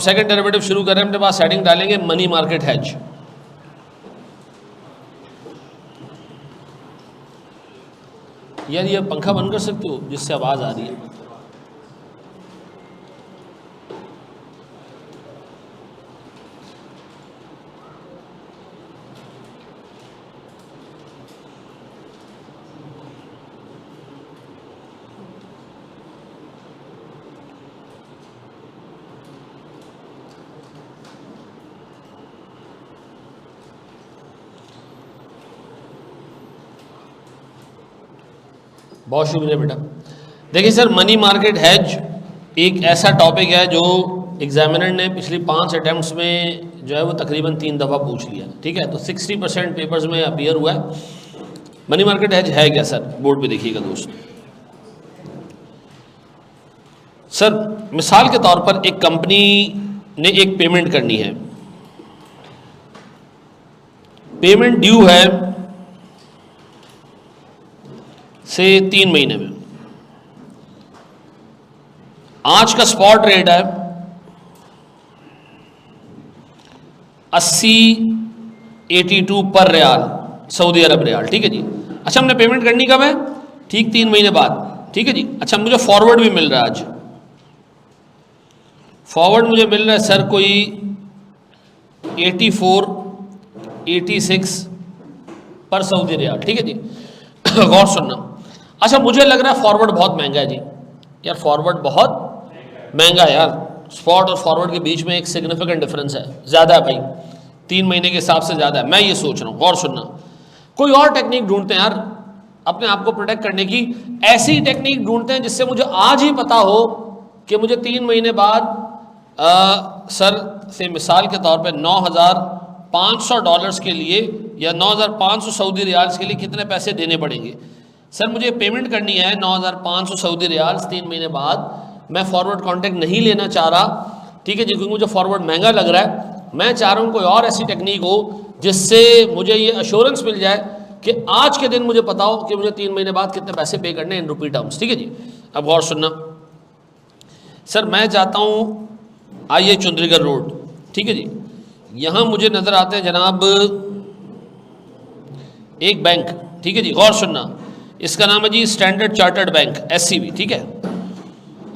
Second derivative शुरू करें, अपने पास हेडिंग डालेंगे मनी मार्केट हेज। यार ये पंखा बंद कर सकते हो जिससे आवाज़ आ रही है। बहुत शुक्रिया बेटा। देखिए सर, मनी मार्केट हेज एक ऐसा टॉपिक है जो एग्जामिनर ने पिछली 5 अटैम्प्ट्स में जो है वो तकरीबन 3 दफ़ा पूछ लिया। ठीक है, तो 60% पेपर्स में अपीयर हुआ है। मनी मार्केट हेज है क्या सर? बोर्ड पे देखिएगा दोस्त। सर मिसाल के तौर पर एक कंपनी ने एक पेमेंट करनी है, पेमेंट ड्यू है से 3 महीने में। आज का स्पॉट रेट है 80.82 पर रियाल, सऊदी अरब रियाल। ठीक है जी। अच्छा, हमने पेमेंट करनी कब है? ठीक 3 महीने बाद। ठीक है जी। अच्छा, मुझे फॉरवर्ड भी मिल रहा है। आज फॉरवर्ड मुझे मिल रहा है सर कोई 84, 86 पर सऊदी रियाल। ठीक है जी। गौर सुनना। अच्छा, मुझे लग रहा है फॉरवर्ड बहुत महंगा है जी। यार फॉरवर्ड बहुत महंगा है यार। स्पॉट और फॉरवर्ड के बीच में एक सिग्निफिकेंट डिफरेंस है, ज़्यादा है भाई, 3 महीने के हिसाब से ज़्यादा है। मैं ये सोच रहा हूँ, गौर सुनना, कोई और टेक्निक ढूंढते हैं यार अपने आप को प्रोटेक्ट करने की। ऐसी टेक्निक ढूंढते हैं जिससे मुझे आज ही पता हो कि मुझे 3 महीने बाद सर से मिसाल के तौर पे $9,500 के लिए या 9,500 सऊदी रियाल्स के लिए कितने पैसे देने पड़ेंगे। सर मुझे पेमेंट करनी है 9,500 सऊदी रियाल्स 3 महीने बाद। मैं फॉरवर्ड कॉन्ट्रैक्ट नहीं लेना चाह रहा। ठीक है जी, क्योंकि मुझे फॉरवर्ड महंगा लग रहा है। मैं चाह रहा हूँ कोई और ऐसी टेक्निक हो जिससे मुझे ये अश्योरेंस मिल जाए कि आज के दिन मुझे पता हो कि मुझे 3 महीने बाद कितने पैसे पे करने इन रुपी टर्म्स। ठीक है जी। अब गौर सुनना सर, मैं चाहता हूँ आइए चुंद्रीगढ़ रोड। ठीक है जी। यहाँ मुझे नज़र आते हैं जनाब एक बैंक। ठीक है जी, गौर सुनना, इसका नाम है जी स्टैंडर्ड चार्टर्ड बैंक, SCB। ठीक है,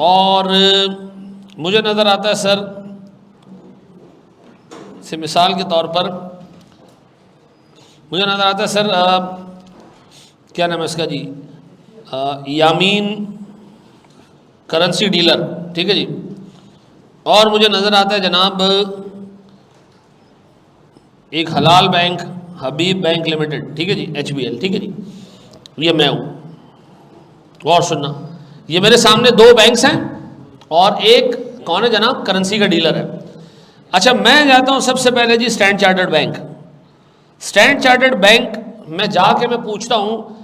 और मुझे नज़र आता है सर से मिसाल के तौर पर मुझे नज़र आता है सर क्या नाम है इसका जी, यामीन करेंसी डीलर। ठीक है जी। और मुझे नज़र आता है जनाब एक हलाल बैंक, हबीब बैंक लिमिटेड। ठीक है जी, HBL। ठीक है जी, ये मैं हूँ। गौर सुनना, ये मेरे सामने 2 बैंक्स हैं और एक कौन है जनाब, करेंसी का डीलर है। अच्छा, मैं जाता हूँ सबसे पहले जी Standard Chartered bank. Standard Chartered bank में जाके मैं पूछता हूँ,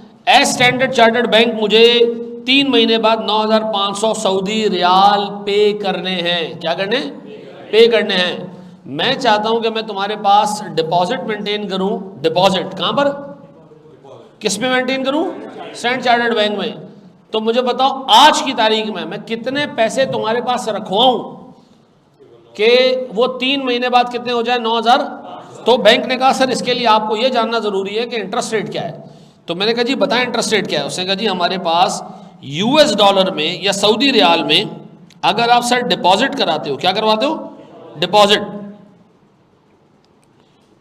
स्टैंडर्ड चार्टर्ड बैंक मुझे 3 महीने बाद 9,500 सऊदी रियाल पे करने हैं। क्या करने? पे करने हैं। मैं चाहता हूं कि मैं तुम्हारे पास डिपॉजिट मेंटेन करूं। डिपॉजिट कहां पर, किस में मेंटेन करूं? स्टैंड चार्टर्ड बैंक में। तो मुझे बताओ आज की तारीख में मैं कितने पैसे तुम्हारे पास रखवाऊं कि वो 3 महीने बाद कितने हो जाए, 9,000। तो बैंक ने कहा सर इसके लिए आपको ये जानना जरूरी है कि इंटरेस्ट रेट क्या है। तो मैंने कहा जी बताएं इंटरेस्ट रेट क्या है। उसने कहा जी हमारे पास US डॉलर में या सऊदी रियाल में अगर आप सर डिपॉजिट कराते हो, क्या करवाते हो, डिपॉजिट,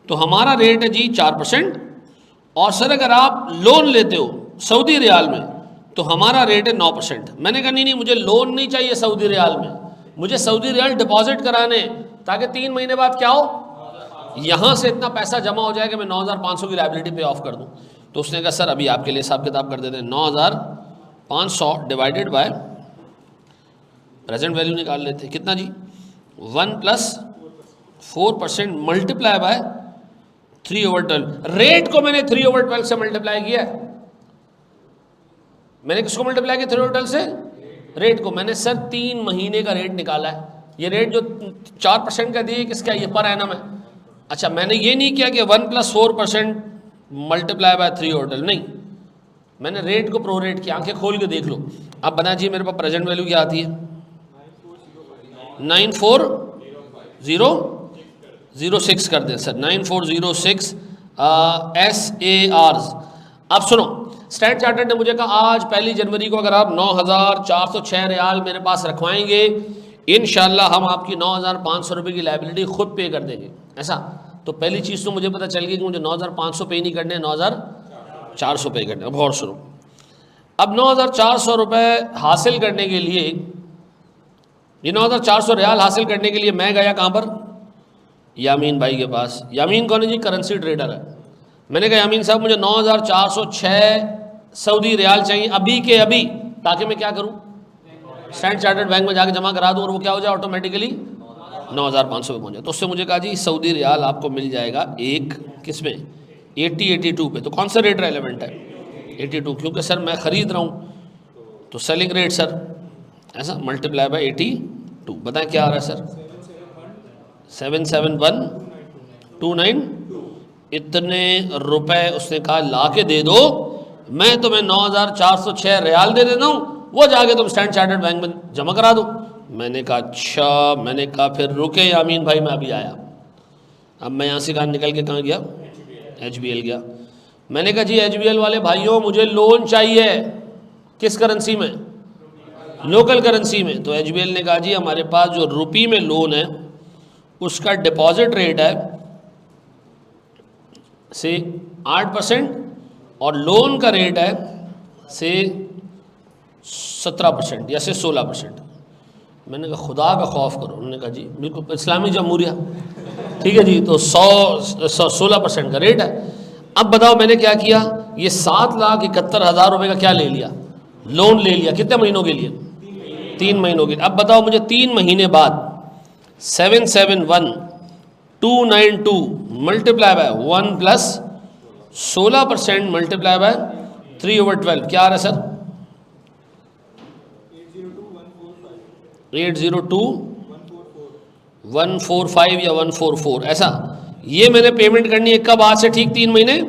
तो हमारा रेट है जी 4%। और सर अगर आप लोन लेते हो सऊदी रियाल में तो हमारा रेट है 9%। मैंने कहा नहीं, मुझे लोन नहीं चाहिए सऊदी रियाल में, मुझे सऊदी रियाल डिपॉजिट कराने, ताकि 3 महीने बाद क्या हो, यहां से इतना पैसा जमा हो जाए कि मैं 9,500 की लायबिलिटी पे ऑफ कर दूं। तो उसने कहा सर अभी आपके लिए हिसाब किताब कर देते हैं, 9,500 डिवाइडेड बाय प्रेजेंट वैल्यू निकाल लेते हैं, कितना जी, 1 + 4% मल्टीप्लाई बाय 3/12। रेट को मैंने 3/12 से मल्टीप्लाई किया। मैंने किसको मल्टीप्लाई किया? 3/12 से। रेट को मैंने सर 3 महीने का रेट निकाला है। ये रेट जो 4% का दिए किसका, ये पर एनम है। अच्छा, मैंने ये नहीं किया कि 1 + 4% मल्टीप्लाई बाय 3/12, नहीं, मैंने रेट को प्रो रेट किया। आंखें खोल के देख लो। अब बता जी मेरे पास प्रेजेंट वैल्यू क्या आती है, 94 94006 कर दें सर, 9406 SARs। अब सुनो, स्टैंडर्ड चार्टर्ड ने मुझे कहा आज 1 जनवरी को अगर आप 9406 रियाल मेरे पास रखवाएंगे, इंशाल्लाह हम आपकी 9500 रुपये की लाइबिलिटी खुद पे कर देंगे। ऐसा तो पहली चीज़ तो मुझे पता चल गई कि मुझे 9500 पे नहीं करने, 9400 पे करने। अब और सुनो, अब 9400 रुपये हासिल करने के लिए, ये 9400 रियाल हासिल करने के लिए मैं गया कहाँ पर? यामीन भाई के पास। यामीन कौन है जी? करेंसी ट्रेडर है। मैंने कहा यामीन साहब मुझे 9406 सऊदी रियाल चाहिए अभी के अभी, ताकि मैं क्या करूँ, स्टैंडर्ड चार्टर्ड बैंक में जाके जमा करा दूँ और वो क्या हो जाए, ऑटोमेटिकली 9500 पे पहुँच जाए। तो उससे मुझे कहा जी सऊदी रियाल आपको मिल जाएगा एक किस में, 82 पे। तो कौन सा रेट रेलेवेंट है? 82, क्योंकि सर मैं ख़रीद रहा हूँ तो सेलिंग रेट सर ऐसा मल्टीप्लाई बाय 82। बताएं क्या आ रहा है सर? 77129। इतने रुपए उसने कहा ला के दे दो, मैं तुम्हें 9406 रियाल दे देता हूँ, वो जाके तुम स्टैंडर्ड चार्टर्ड बैंक में जमा करा दो। मैंने कहा अच्छा। मैंने कहा फिर रुके यामीन भाई, मैं अभी आया। अब मैं यहाँ से कहाँ निकल के कहाँ गया? HBL गया। मैंने कहा जी HBL वाले भाइयों मुझे लोन चाहिए। किस करेंसी में? लोकल करेंसी में। तो HBL ने कहा जी हमारे पास जो रुपये में लोन है उसका डिपॉजिट रेट है से 8% और लोन का रेट है से 17% या से 16%। मैंने कहा खुदा का खौफ करो। उन्होंने कहा जी बिल्कुल इस्लामी जमहूरिया, ठीक है जी, तो 16% का रेट है। अब बताओ मैंने क्या किया, ये 7,71,000 रुपये का क्या ले लिया, लोन ले लिया। कितने महीनों के लिए? 3 महीनों के लिए। अब बताओ मुझे 3 महीने बाद 771,292 multiply by 1 plus 16% multiply by 3/12 क्या आ रहा है सर? 802,145 या 144 ऐसा। ये मैंने पेमेंट करनी है कब? आज से ठीक 3 महीने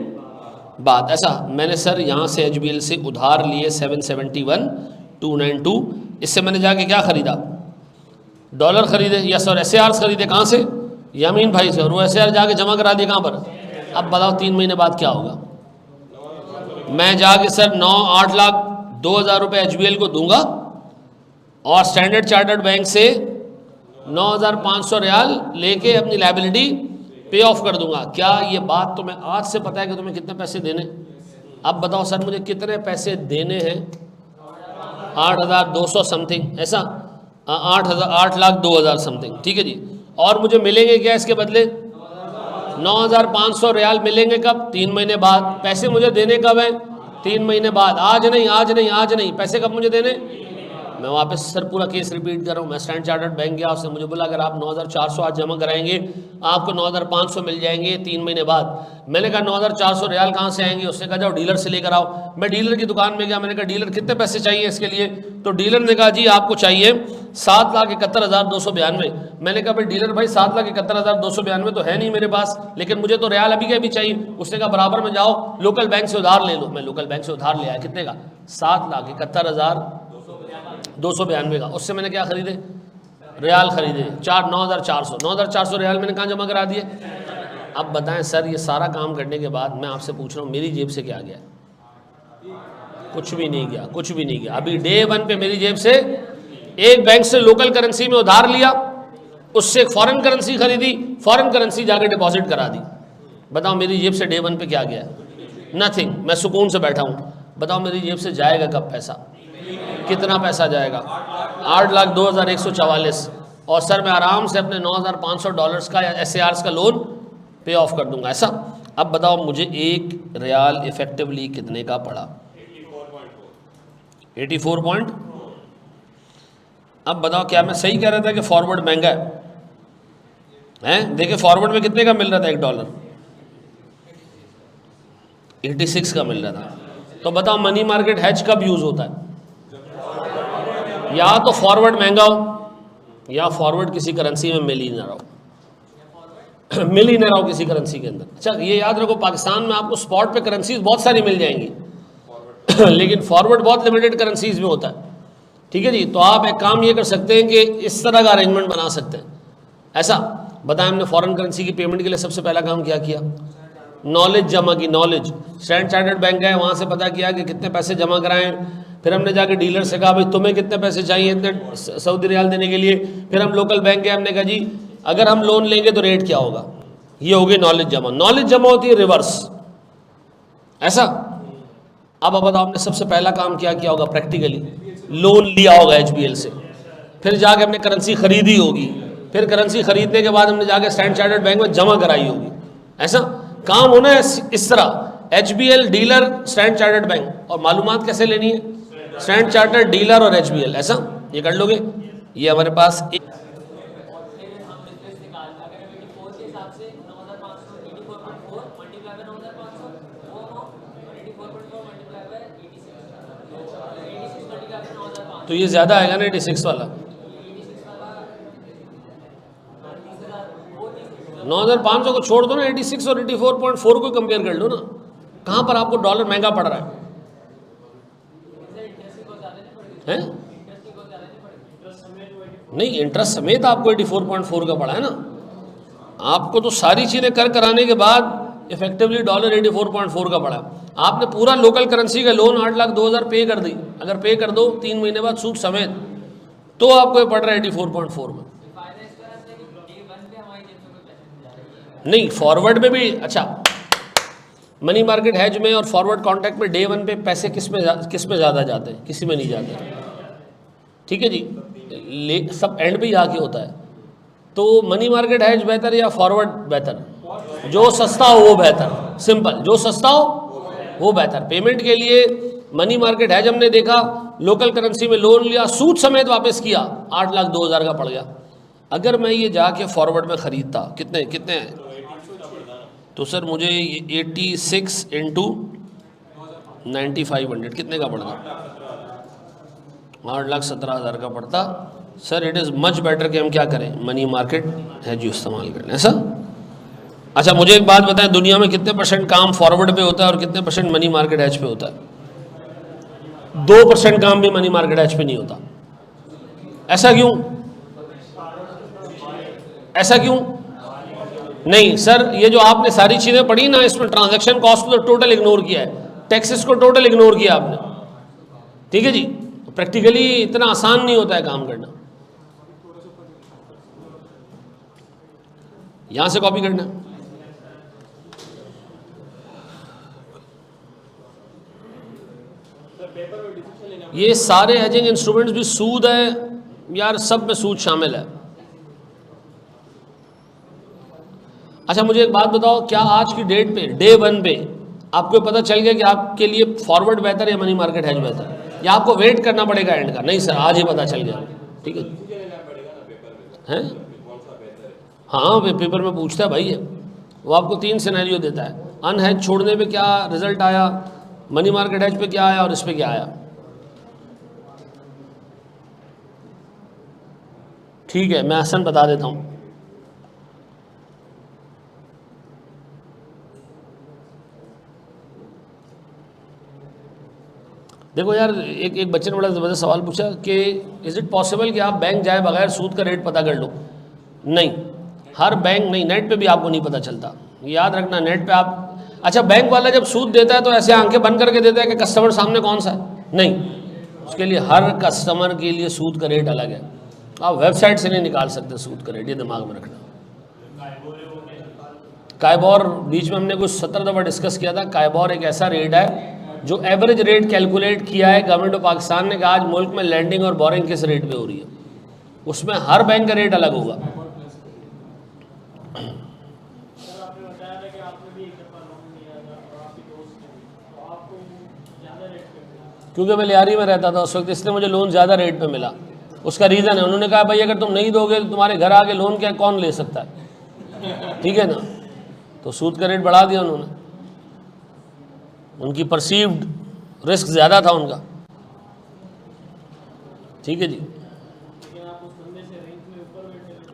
बाद। ऐसा मैंने सर यहाँ से HBL से उधार लिए 771,292। इससे मैंने जाके क्या ख़रीदा? डॉलर ख़रीदे या सर SARs ख़रीदे। कहाँ से? यामीन भाई से। और वो SAR जाके जमा करा दिए कहाँ पर? अब बताओ 3 महीने बाद क्या होगा? मैं जाके सर 8,02,000 रुपये HBL को दूंगा और स्टैंडर्ड चार्टर्ड बैंक से 9,500 रियाल लेके अपनी लाइबिलिटी पे ऑफ कर दूंगा। क्या ये बात तुम्हें आज से पता है कि तुम्हें कितने पैसे देने? अब बताओ सर मुझे कितने पैसे देने हैं? 8,200 समथिंग, ऐसा 8,02,000 समथिंग, ठीक है जी। और मुझे मिलेंगे क्या इसके बदले? 9,500 रियाल मिलेंगे कब? 3 महीने बाद। पैसे मुझे देने कब हैं? 3 महीने बाद। आज नहीं, आज नहीं, आज नहीं। पैसे कब मुझे देने? मैं वापस सर पूरा केस रिपीट कर रहा हूँ। मैं स्टैंडर्ड चार्टर्ड बैंक गया, उसने मुझे बोला अगर आप 9,400 आज जमा कराएंगे आपको 9,500 मिल जाएंगे 3 महीने बाद। मैंने कहा 9,400 रियाल कहाँ से आएंगे? उसने कहा जाओ डीलर से लेकर आओ। मैं डीलर की दुकान में गया, मैंने कहा डीलर कितने पैसे चाहिए इसके लिए? तो डीलर ने कहा जी आपको चाहिए 7,71,292। मैंने कहा भाई डीलर भाई 7,71,292 तो है नहीं मेरे पास, लेकिन मुझे तो रियाल अभी के भी चाहिए। उसने कहा बराबर में जाओ लोकल बैंक से उधार ले लो। मैं लोकल बैंक से उधार ले आया। कितने का? 7,71,292 का। उससे मैंने क्या खरीदे? रियाल खरीदे 9,400 रियाल मैंने कहाँ जमा करा दिए? अब बताएं सर ये सारा काम करने के बाद मैं आपसे पूछ रहा हूँ मेरी जेब से क्या गया? कुछ भी नहीं गया, कुछ भी नहीं गया। अभी डे 1 पे मेरी जेब से एक बैंक से लोकल करेंसी में उधार लिया, उससे फॉरेन करेंसी खरीदी, फॉरेन करेंसी जाकर डिपॉजिट करा दी। बताओ मेरी जेब से डे 1 पे क्या गया? नथिंग। मैं सुकून से बैठा हूँ। बताओ मेरी जेब से जाएगा कब पैसा? कितना पैसा जाएगा? 8,02,144। और सर मैं आराम से अपने $9,500 का या SARs का लोन पे ऑफ कर दूंगा। ऐसा। अब बताओ मुझे एक रियाल इफेक्टिवली कितने का पड़ा? 84 पॉइंट। अब बताओ क्या मैं सही कह रहा था कि फॉरवर्ड महंगा है? देखिए फॉरवर्ड में कितने का मिल रहा था $1? 86 का मिल रहा था। तो बताओ मनी मार्केट हैज कब यूज होता है? या तो फॉरवर्ड महंगा हो या फॉरवर्ड किसी करेंसी में मिल ही ना रहो, मिल ही ना रहो किसी करेंसी के अंदर। अच्छा ये याद रखो पाकिस्तान में आपको स्पॉट पे करेंसीज बहुत सारी मिल जाएंगी लेकिन फॉरवर्ड बहुत लिमिटेड करेंसीज में होता है, ठीक है जी। तो आप एक काम ये कर सकते हैं कि इस तरह का अरेंजमेंट बना सकते हैं ऐसा बताएं हमने फॉरेन करेंसी की पेमेंट के लिए सबसे पहला काम क्या किया? नॉलेज जमा की। नॉलेज, स्टैंडर्ड चार्टर्ड बैंक गए, वहाँ से पता किया कि कितने पैसे जमा कराएं। फिर हमने जाके डीलर से कहा भाई तुम्हें कितने पैसे चाहिए इतने सऊदी रियाल देने के लिए। फिर हम लोकल बैंक गए, हमने कहा जी अगर हम लोन लेंगे तो रेट क्या होगा। ये हो गई नॉलेज जमा। नॉलेज जमा होती है रिवर्स, ऐसा। अब बताओ हमने सबसे पहला काम क्या किया होगा प्रैक्टिकली? लोन लिया होगा HBL से, फिर जाके हमने करेंसी खरीदी होगी, फिर करेंसी खरीदने के बाद हमने जाके स्टैंडर्ड चार्टर्ड बैंक में जमा कराई होगी। ऐसा काम होना है इस तरह। HBL dealer, standard chartered bank. और मालूमात कैसे लेनी है? स्टैंडर्ड चार्टर्ड डीलर और HBL। ऐसा ये कर लोगे। ये हमारे पास तो ये ज़्यादा आएगा ना 86 वाला। 9,500 को छोड़ दो ना, 86 और 84.4 को कंपेयर कर लो ना। कहाँ पर आपको डॉलर महंगा पड़ रहा है? नहीं, इंटरेस्ट समेत आपको 84.4 का पड़ा है ना। आपको तो सारी चीज़ें कर कराने के बाद इफेक्टिवली डॉलर 84.4 का पड़ा। आपने पूरा लोकल करेंसी का लोन 8,02,000 पे कर दी। अगर पे कर दो 3 महीने बाद सूद समेत, तो आपको ये पड़ रहा है 84.4 में। नहीं, फॉरवर्ड में भी अच्छा, मनी मार्केट हैज में और फॉरवर्ड कॉन्ट्रैक्ट में डे 1 पे पैसे किस में ज़्यादा जाते हैं? किसी में नहीं जाते। ठीक है जी, सब एंड पे ही आके होता है। तो मनी मार्केट हैज बेहतर या फॉरवर्ड बेहतर? जो सस्ता हो वो बेहतर। सिंपल, जो सस्ता हो वो बेहतर। पेमेंट के लिए मनी मार्केट हैज हमने देखा, लोकल करेंसी में लोन लिया, सूद समेत वापस किया, 8,02,000 का पड़ गया। अगर मैं ये जाके फॉरवर्ड में ख़रीदता, कितने कितने हैं? तो सर मुझे 86 इंटू 9500 कितने का पड़ता? 8,17,000 का पड़ता। Sir it is much better कि हम क्या करें, मनी मार्केट हैज इस्तेमाल करें। ऐसा। अच्छा मुझे एक बात बताएं, दुनिया में कितने % काम फॉरवर्ड पे होता है और कितने % मनी मार्केट हैज पे होता है? 2% काम भी मनी मार्केट हैज पे नहीं होता। ऐसा क्यों? ऐसा क्यों? नहीं सर, ये जो आपने सारी चीज़ें पढ़ी ना, इसमें ट्रांजैक्शन कॉस्ट तो टोटल इग्नोर किया है, टैक्सेस को टोटल इग्नोर किया आपने। ठीक है जी, प्रैक्टिकली इतना आसान नहीं होता है काम करना। यहां से कॉपी करना। ये सारे हेजिंग इंस्ट्रूमेंट्स भी सूद है यार, सब में सूद शामिल है। अच्छा मुझे एक बात बताओ, क्या आज की डेट पे डे 1 पे आपको पता चल गया कि आपके लिए फॉरवर्ड बेहतर या मनी मार्केट हैज बेहतर, या आपको वेट करना पड़ेगा एंड का? नहीं सर, आज ही पता चल गया। ठीक है हैं? हाँ पेपर में पूछता है भाई है, वो आपको 3 सिनेरियो देता है। अनहेज छोड़ने पे क्या रिजल्ट आया, मनी मार्केट हैज पे क्या आया और इस पे क्या आया। ठीक है, मैं आसान बता देता हूँ। देखो यार, एक बच्चे ने बड़ा ज़बरदस्त सवाल पूछा कि इज़ इट पॉसिबल कि आप बैंक जाए बगैर सूद का रेट पता कर लो? नहीं, हर बैंक नहीं, नेट पे भी आपको नहीं पता चलता, याद रखना। नेट पे आप, अच्छा बैंक वाला जब सूद देता है तो ऐसे आंखें बंद करके देता है कि कस्टमर सामने कौन सा है? नहीं, उसके लिए हर कस्टमर के लिए सूद का रेट अलग है। आप वेबसाइट से नहीं निकाल सकते सूद का रेट, ये दिमाग में रखना। काइबोर बीच में हमने कुछ 17 दफ़ा डिस्कस किया था। काइबोर एक ऐसा रेट है जो एवरेज रेट कैलकुलेट किया है गवर्नमेंट ऑफ पाकिस्तान ने, कहा आज मुल्क में लैंडिंग और बोरिंग किस रेट पे हो रही है, उसमें हर बैंक का रेट अलग होगा। क्योंकि मैं लियारी में रहता था उस वक्त, इसलिए मुझे लोन ज़्यादा रेट पे मिला। उसका रीज़न है, उन्होंने कहा भाई अगर तुम नहीं दोगे तो तुम्हारे घर आके लोन क्या कौन ले सकता है, ठीक है ना। तो सूद का रेट बढ़ा दिया उन्होंने, उनकी परसीव्ड रिस्क ज़्यादा था उनका। ठीक है जी,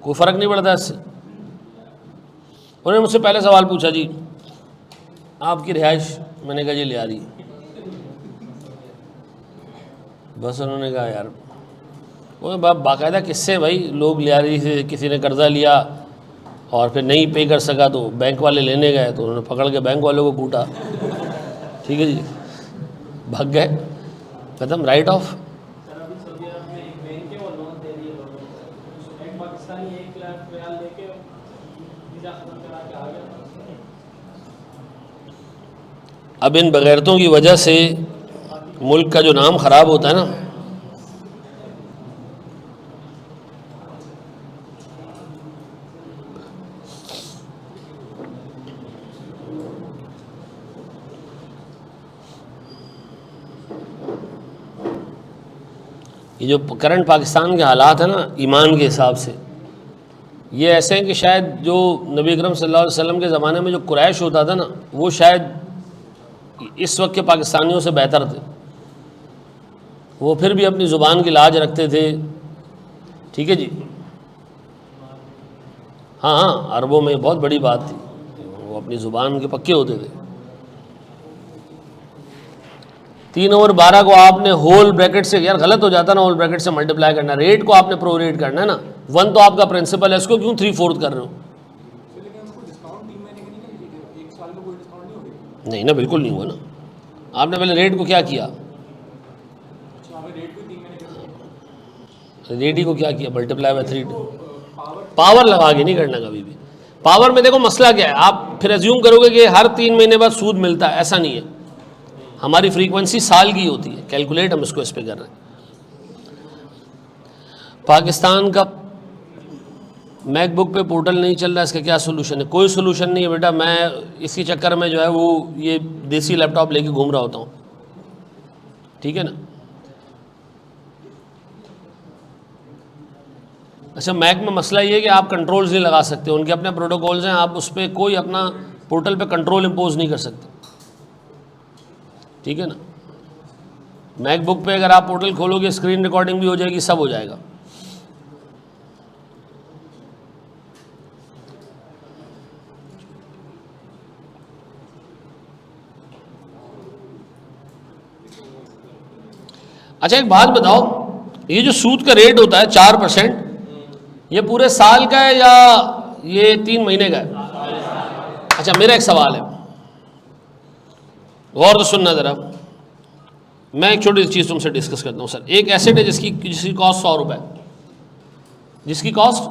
कोई फ़र्क नहीं पड़ता इससे। उन्होंने मुझसे पहले सवाल पूछा जी आपकी रिहाइश, मैंने कहा जी लियारी। बस उन्होंने कहा यार वो बाकायदा किस्से भाई, लोग लिया रही से किसी ने कर्जा लिया और फिर नहीं पे कर सका तो बैंक वाले लेने गए तो उन्होंने पकड़ के बैंक वालों को कूटा, ठीक है जी, भाग गए, खत्म, राइट ऑफ। अब इन बगैरतों की वजह से मुल्क का जो नाम ख़राब होता है ना, ये जो करंट पाकिस्तान के हालात हैं ना ईमान के हिसाब से, ये ऐसे हैं कि शायद जो नबी अकरम सल्लल्लाहु अलैहि वसल्लम के ज़माने में जो कुरैश होता था ना, वो शायद इस वक्त के पाकिस्तानियों से बेहतर थे। वो फिर भी अपनी ज़ुबान की लाज रखते थे, ठीक है जी। हाँ हाँ, अरबों में बहुत बड़ी बात थी, वो अपनी ज़ुबान के पक्के होते थे। 3 ओवर 12 को आपने होल ब्रैकेट से, यार गलत हो जाता ना, होल ब्रैकेट से मल्टीप्लाई करना, रेट को आपने प्रो रेट करना है ना, 1 तो आपका प्रिंसिपल है, इसको क्यों 3/4 कर रहे हो? नहीं ना, बिल्कुल नहीं हुआ ना, आपने पहले रेट को क्या किया, रेट ही को क्या किया, मल्टीप्लाई बाय 3। पावर लगा के नहीं करना कभी भी। पावर में देखो मसला क्या है, आप फिर एज्यूम करोगे कि हर 3 महीने बाद सूद मिलता है, ऐसा नहीं है। हमारी फ्रीक्वेंसी साल की होती है, कैलकुलेट हम इसको इस पे कर रहे हैं। पाकिस्तान का मैकबुक पे पोर्टल नहीं चल रहा है, इसका क्या सोल्यूशन है? कोई सोल्यूशन नहीं है बेटा, मैं इसी चक्कर में जो है वो ये देसी लैपटॉप लेके घूम रहा होता हूँ, ठीक है ना। अच्छा, मैक में मसला ये है कि आप कंट्रोल्स नहीं लगा सकते, उनके अपने प्रोटोकॉल्स हैं, आप उस पर कोई अपना पोर्टल पे कंट्रोल इम्पोज नहीं कर सकते, ठीक है ना। मैकबुक पे अगर आप पोर्टल खोलोगे, स्क्रीन रिकॉर्डिंग भी हो जाएगी, सब हो जाएगा। अच्छा एक बात बताओ, ये जो सूद का रेट होता है 4%, ये पूरे साल का है या ये 3 महीने का है? अच्छा, मेरा एक सवाल है, गौर से सुनना ज़रा, मैं एक छोटी सी चीज़ तुमसे डिस्कस करता हूँ। सर, एक एसेट है जिसकी कॉस्ट 100 रुपये, जिसकी कॉस्ट,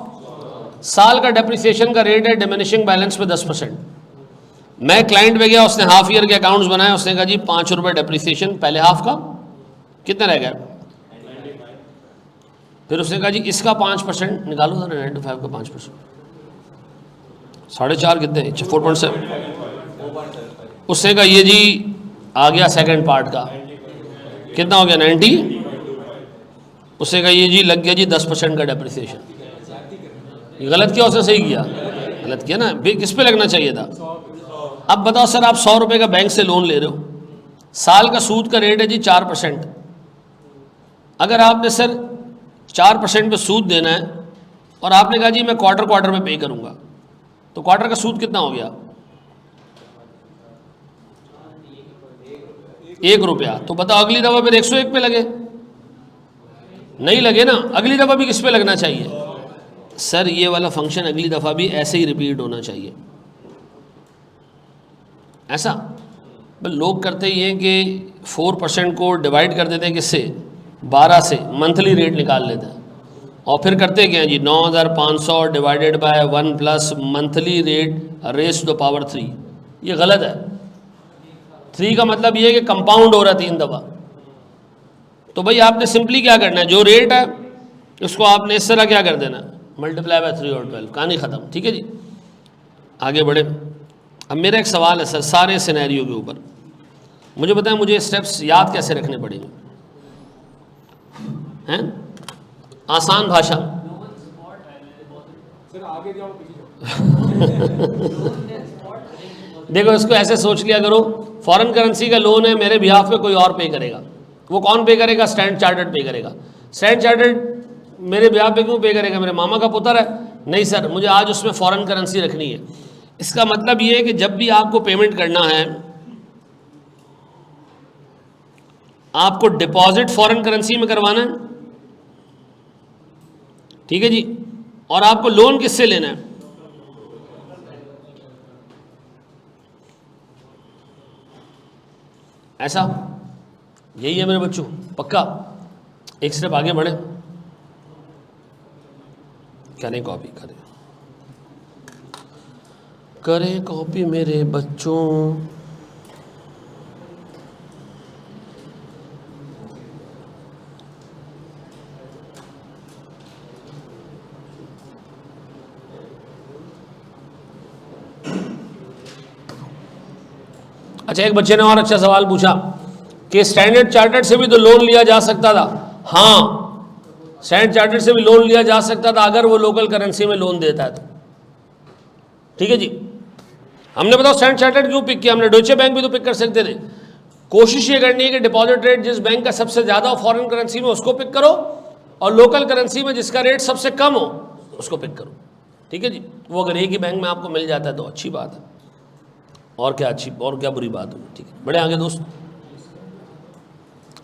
साल का डेप्रिसिएशन का रेट है डिमिनिशिंग बैलेंस पे 10%। मैं क्लाइंट पे गया, उसने हाफ ईयर के अकाउंट्स बनाए, उसने कहा जी 5 रुपये डेप्रिसिएशन पहले हाफ का, कितना रह गया? फिर उसने कहा जी इसका 5% निकालो, 95 का 5%, 4.5 कितने, 4.7। उसने कहा ये जी आ गया सेकंड पार्ट का, कितना हो गया, 90। उसने कहा ये जी लग गया जी 10% का डेप्रिसिएशन। ये गलत किया उसने, सही किया? गलत किया ना, किस पे लगना चाहिए था? अब बताओ सर, आप 100 रुपये का बैंक से लोन ले रहे हो, साल का सूद का रेट है जी 4%। अगर आपने सर 4% पे सूद देना है और आपने कहा जी मैं क्वार्टर में पे करूंगा, तो क्वार्टर का सूद कितना हो गया? 1 रुपया। तो बताओ अगली दफ़ा फिर 101 पे लगे? नहीं लगे ना, अगली दफ़ा भी किस पे लगना चाहिए? सर ये वाला फंक्शन अगली दफ़ा भी ऐसे ही रिपीट होना चाहिए। ऐसा लोग करते ही हैं कि 4% को डिवाइड कर देते हैं किससे, 12 से, मंथली रेट निकाल लेते हैं, और फिर करते क्या हैं जी 9500 divided by 1 plus monthly rate raise to the power 3। ये गलत है। 3 का मतलब ये है कि कंपाउंड हो रहा है 3 दफ़ा। तो भाई आपने सिंपली क्या करना है, जो रेट है उसको आपने इस तरह क्या कर देना, मल्टीप्लाई बाय 3 और 12, कहानी ख़त्म, ठीक है जी। आगे बढ़े। अब मेरा एक सवाल है सर, सारे सिनेरियो के ऊपर मुझे बताएं, मुझे स्टेप्स याद कैसे रखने पड़ेंगे? हैं आसान भाषा। सर आगे जाओ देखो, इसको ऐसे सोच लिया करो, फॉरेन करेंसी का लोन है, मेरे बिहाफ पे कोई और पे करेगा। वो कौन पे करेगा? स्टैंड चार्टर्ड पे करेगा। स्टैंड चार्टर्ड मेरे बिहाफ पे क्यों पे करेगा? मेरे मामा का पुत्र है? नहीं सर, मुझे आज उसमें फॉरेन करेंसी रखनी है। इसका मतलब ये है कि जब भी आपको पेमेंट करना है, आपको डिपॉजिट फॉरेन करेंसी में करवाना है ठीक है जी। और आपको लोन किससे लेना है? ऐसा, यही है मेरे बच्चों, पक्का। एक स्टेप आगे बढ़े, करें कॉपी, करें कॉपी मेरे बच्चों। अच्छा, एक बच्चे ने और अच्छा सवाल पूछा कि स्टैंडर्ड चार्टर्ड से भी तो लोन लिया जा सकता था। हाँ, स्टैंडर्ड चार्टर्ड से भी लोन लिया जा सकता था अगर वो लोकल करेंसी में लोन देता है तो। ठीक है जी। हमने बताओ स्टैंडर्ड चार्टर्ड क्यों पिक किया? हमने डॉइचे बैंक भी तो पिक कर सकते थे। कोशिश ये करनी है कि डिपॉजिट रेट जिस बैंक का सबसे ज़्यादा हो फॉरेन करेंसी में उसको पिक करो, और लोकल करेंसी में जिसका रेट सबसे कम हो उसको पिक करो। ठीक है जी। वो अगर एक ही बैंक में आपको मिल जाता है तो अच्छी बात है, और क्या अच्छी और क्या बुरी बात होगी। ठीक है, बढ़े आगे दोस्त।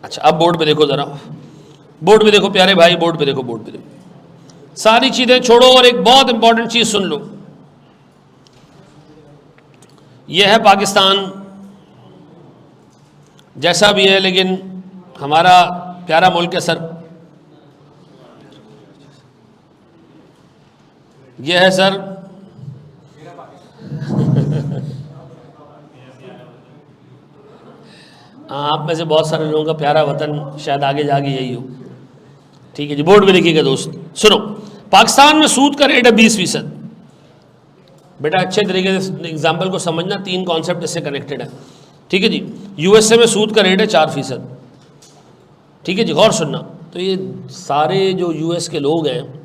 अच्छा, अब बोर्ड पे देखो ज़रा, बोर्ड पे देखो प्यारे भाई, बोर्ड पे देखो, बोर्ड पे देखो। सारी चीज़ें छोड़ो और एक बहुत इंपॉर्टेंट चीज़ सुन लो। यह है पाकिस्तान, जैसा भी है लेकिन हमारा प्यारा मुल्क है सर। यह है सर आप में से बहुत सारे लोगों का प्यारा वतन शायद आगे जाके यही हो। ठीक है जी, बोर्ड में देखिएगा दोस्त, सुनो। पाकिस्तान में सूद का रेट है 20%। बेटा अच्छे तरीके से एग्जाम्पल को समझना, 3 कॉन्सेप्ट इससे कनेक्टेड है। ठीक है जी। यूएसए में सूद का रेट है 4%। ठीक है जी, गौर सुनना। तो ये सारे जो यूएस के लोग हैं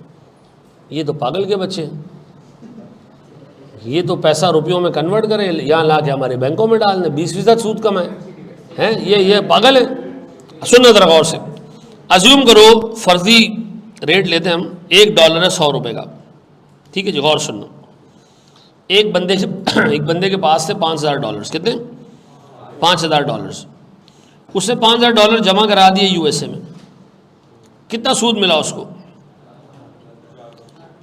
ये तो पागल के बच्चे हैं। ये तो पैसा रुपयों में कन्वर्ट करें, यहाँ ला के हमारे बैंकों में डाल दें, 20% सूद कमाएं हैं। ये पागल है। सुनना जरा गौर से। अज्यूम करो, फर्जी रेट लेते हैं हम, $1 है 100 रुपये का। ठीक है जी, गौर सुनना। एक बंदे के पास थे $5000। कितने? $5000। उसने $5000 जमा करा दिए यूएसए में। कितना सूद मिला उसको?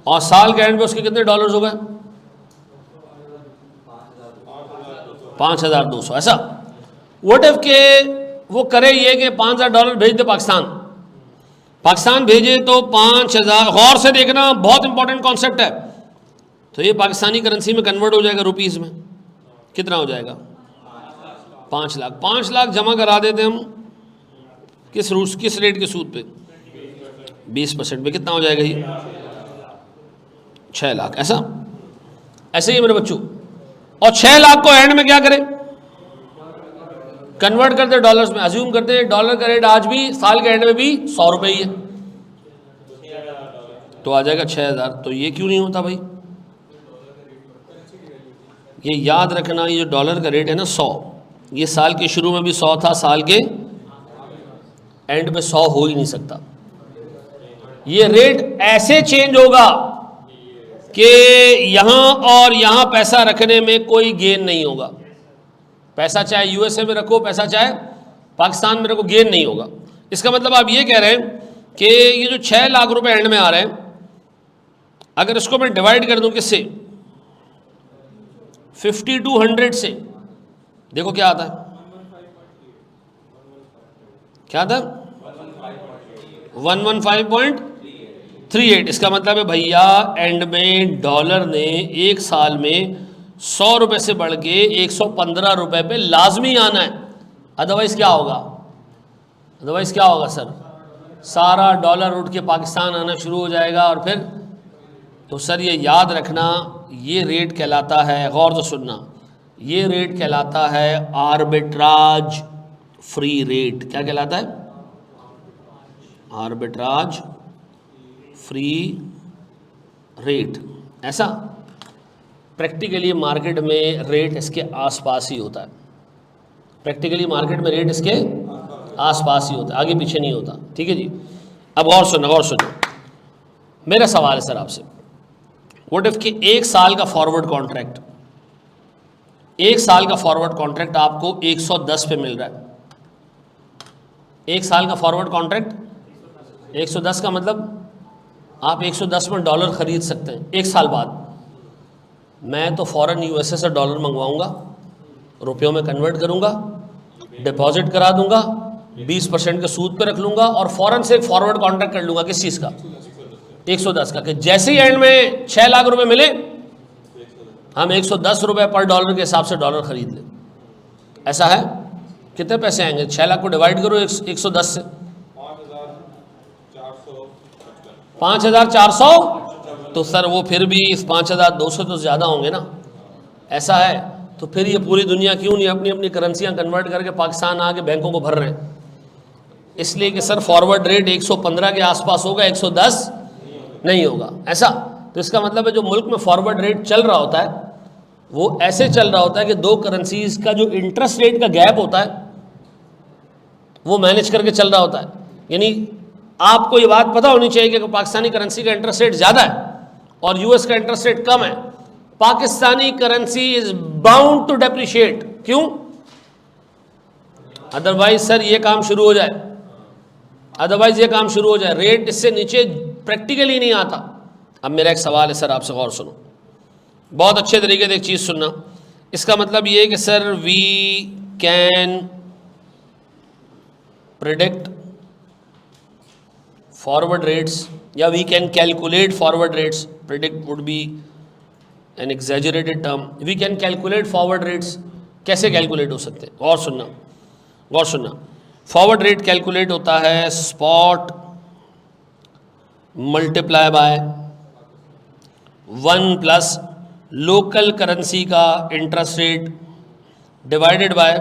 और साल के एंड में उसके कितने डॉलर्स हो गए? 5200। ऐसा व्हाट इफ के वो करे ये कि $5000 भेज दे पाकिस्तान भेजे तो 5000, गौर से देखना, बहुत इंपॉर्टेंट कॉन्सेप्ट है। तो ये पाकिस्तानी करेंसी में कन्वर्ट हो जाएगा रुपीस में। कितना हो जाएगा? 5 लाख। 5 लाख जमा करा देते हम किस रेट के सूद पे? 20% पे। कितना हो जाएगा ये? 6 लाख। ऐसे ही मेरे बच्चों। और 6 लाख को एंड में क्या करें? कन्वर्ट करते डॉलर्स में। अज्यूम करते हैं डॉलर का रेट आज भी साल के एंड में भी 100 रुपये ही है, तो आ जाएगा 6000। तो ये क्यों नहीं होता भाई? ये याद रखना, ये जो डॉलर का रेट है ना 100, ये साल के शुरू में भी 100 था, साल के एंड में 100 हो ही नहीं सकता। ये रेट ऐसे चेंज होगा कि यहां और यहां पैसा रखने में कोई गेन नहीं होगा। पैसा चाहे यूएसए में रखो, पैसा चाहे पाकिस्तान में रखो, गेन नहीं होगा। इसका मतलब आप ये कह रहे हैं कि ये जो 6 लाख रुपए एंड में आ रहे हैं, अगर इसको मैं डिवाइड कर दूं किससे? 5200 से, देखो क्या आता है? क्या आता है? 115.38। इसका मतलब है भैया एंड में डॉलर ने एक साल में 100 रुपये से बढ़ के 115 रुपये पे लाजमी आना है। अदरवाइज क्या होगा? सर, सारा डॉलर उठ के पाकिस्तान आना शुरू हो जाएगा। और फिर तो सर ये याद रखना, ये रेट कहलाता है, गौर से सुनना, ये रेट कहलाता है आर्बिट्राज फ्री रेट। क्या कहलाता है? Arbitrage free rate. ऐसा प्रैक्टिकली मार्केट में रेट इसके आसपास ही होता है। प्रैक्टिकली मार्केट में रेट इसके आसपास ही होता है, आगे पीछे नहीं होता। ठीक है जी। अब गौर सुनो। मेरा सवाल है सर आपसे, व्हाट इफ कि 1 साल का फॉरवर्ड कॉन्ट्रैक्ट, 1 साल का फॉरवर्ड कॉन्ट्रैक्ट आपको 110 पे मिल रहा है। 1 साल का फॉरवर्ड कॉन्ट्रैक्ट 110 का मतलब आप 110 में डॉलर ख़रीद सकते हैं। एक साल बाद मैं तो फ़ौरन यूएसए से डॉलर मंगवाऊंगा, रुपयों में कन्वर्ट करूंगा, डिपॉजिट करा दूंगा, 20% के सूद पे रख लूंगा और फ़ौरन से एक फॉरवर्ड कॉन्ट्रैक्ट कर लूंगा। किस चीज़ का? 110 का, कि जैसे ही एंड में 6 लाख रुपए मिले हम 110 रुपये पर डॉलर के हिसाब से डॉलर खरीद लें। ऐसा है? कितने पैसे आएंगे? 6 लाख को डिवाइड करो 110 से, 5,400। तो सर वो फिर भी इस 5,200 तो ज़्यादा होंगे ना। ऐसा है तो फिर ये पूरी दुनिया क्यों नहीं अपनी अपनी करेंसियाँ कन्वर्ट करके पाकिस्तान आके बैंकों को भर रहे हैं? इसलिए कि सर फॉरवर्ड रेट 115 के आसपास होगा, 110 नहीं होगा। ऐसा तो इसका मतलब है जो मुल्क में फॉरवर्ड रेट चल रहा होता है वो ऐसे चल रहा होता है कि दो करेंसीज का जो इंटरेस्ट रेट का गैप होता है वो मैनेज करके चल रहा होता है। यानी आपको ये बात पता होनी चाहिए कि पाकिस्तानी करेंसी का इंटरेस्ट रेट ज़्यादा है और यूएस का इंटरेस्ट रेट कम है। Pakistani currency is bound to depreciate. क्यों? अदरवाइज सर ये काम शुरू हो जाए, अदरवाइज ये काम शुरू हो जाए, रेट इससे नीचे प्रैक्टिकली नहीं आता। अब मेरा एक सवाल है सर, आपसे गौर सुनो, बहुत अच्छे तरीके से एक चीज़ सुनना। इसका मतलब ये है कि sir we can predict forward rates या we can calculate forward rates. Predict would be an exaggerated term. We can calculate forward rates. कैसे कैलकुलेट हो सकते हैं? गौर सुनना, गौर सुनना। फॉरवर्ड रेट कैलकुलेट होता है spot multiply by 1 plus local currency का interest rate divided by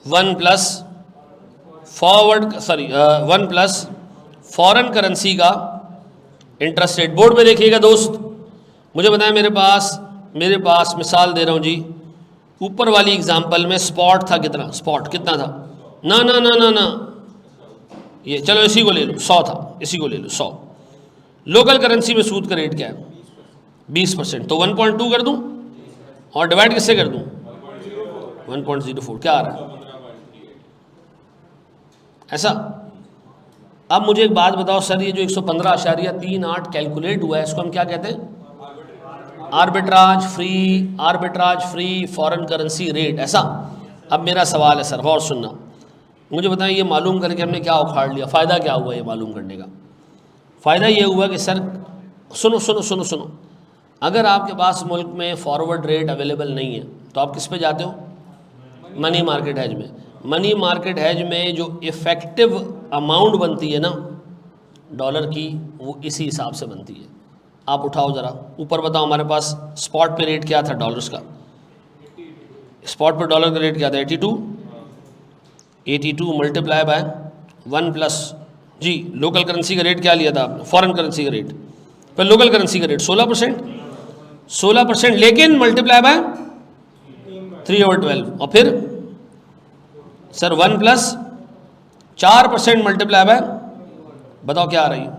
1 plus one plus foreign currency का इंटरेस्ट रेट। बोर्ड पे देखिएगा दोस्त, मुझे बताएं मेरे पास मिसाल दे रहा हूँ जी, ऊपर वाली एग्जांपल में स्पॉट था कितना? स्पॉट कितना था? ना ना ना ना ना, ये चलो इसी को ले लो, 100 था, इसी को ले लो 100। लोकल करेंसी में सूद का रेट क्या है? 20%। तो 1.2 कर दूं और डिवाइड किससे कर दूं? 1.04। क्या आ रहा है? ऐसा। अब मुझे एक बात बताओ सर, ये जो 115.38 कैलकुलेट हुआ है इसको हम क्या कहते हैं? Arbitrage free foreign currency rate. ऐसा। अब मेरा सवाल है सर, गौर सुनना, मुझे बताएं ये मालूम करके हमने क्या उखाड़ लिया? फ़ायदा क्या हुआ ये मालूम करने का? फ़ायदा ये हुआ कि सर सुनो सुनो सुनो सुनो, अगर आपके पास मुल्क में फॉरवर्ड रेट अवेलेबल नहीं है तो आप किस पे जाते हो? मनी मार्केट हैज में। मनी मार्केट हैज में जो इफ़ेक्टिव अमाउंट बनती है ना डॉलर की, वो इसी हिसाब से बनती है। आप उठाओ ज़रा ऊपर, बताओ हमारे पास स्पॉट पे रेट क्या था डॉलर्स का? स्पॉट पे डॉलर का रेट क्या था? 82 मल्टीप्लाई बाय 1 प्लस जी लोकल करेंसी का रेट क्या लिया था आपने? फॉरेन करेंसी का रेट पर लोकल करेंसी का रेट 16%, लेकिन मल्टीप्लाई बाय 3/12 और फिर सर 1 प्लस 4% मल्टीप्लाई बाय, बताओ क्या आ रही है?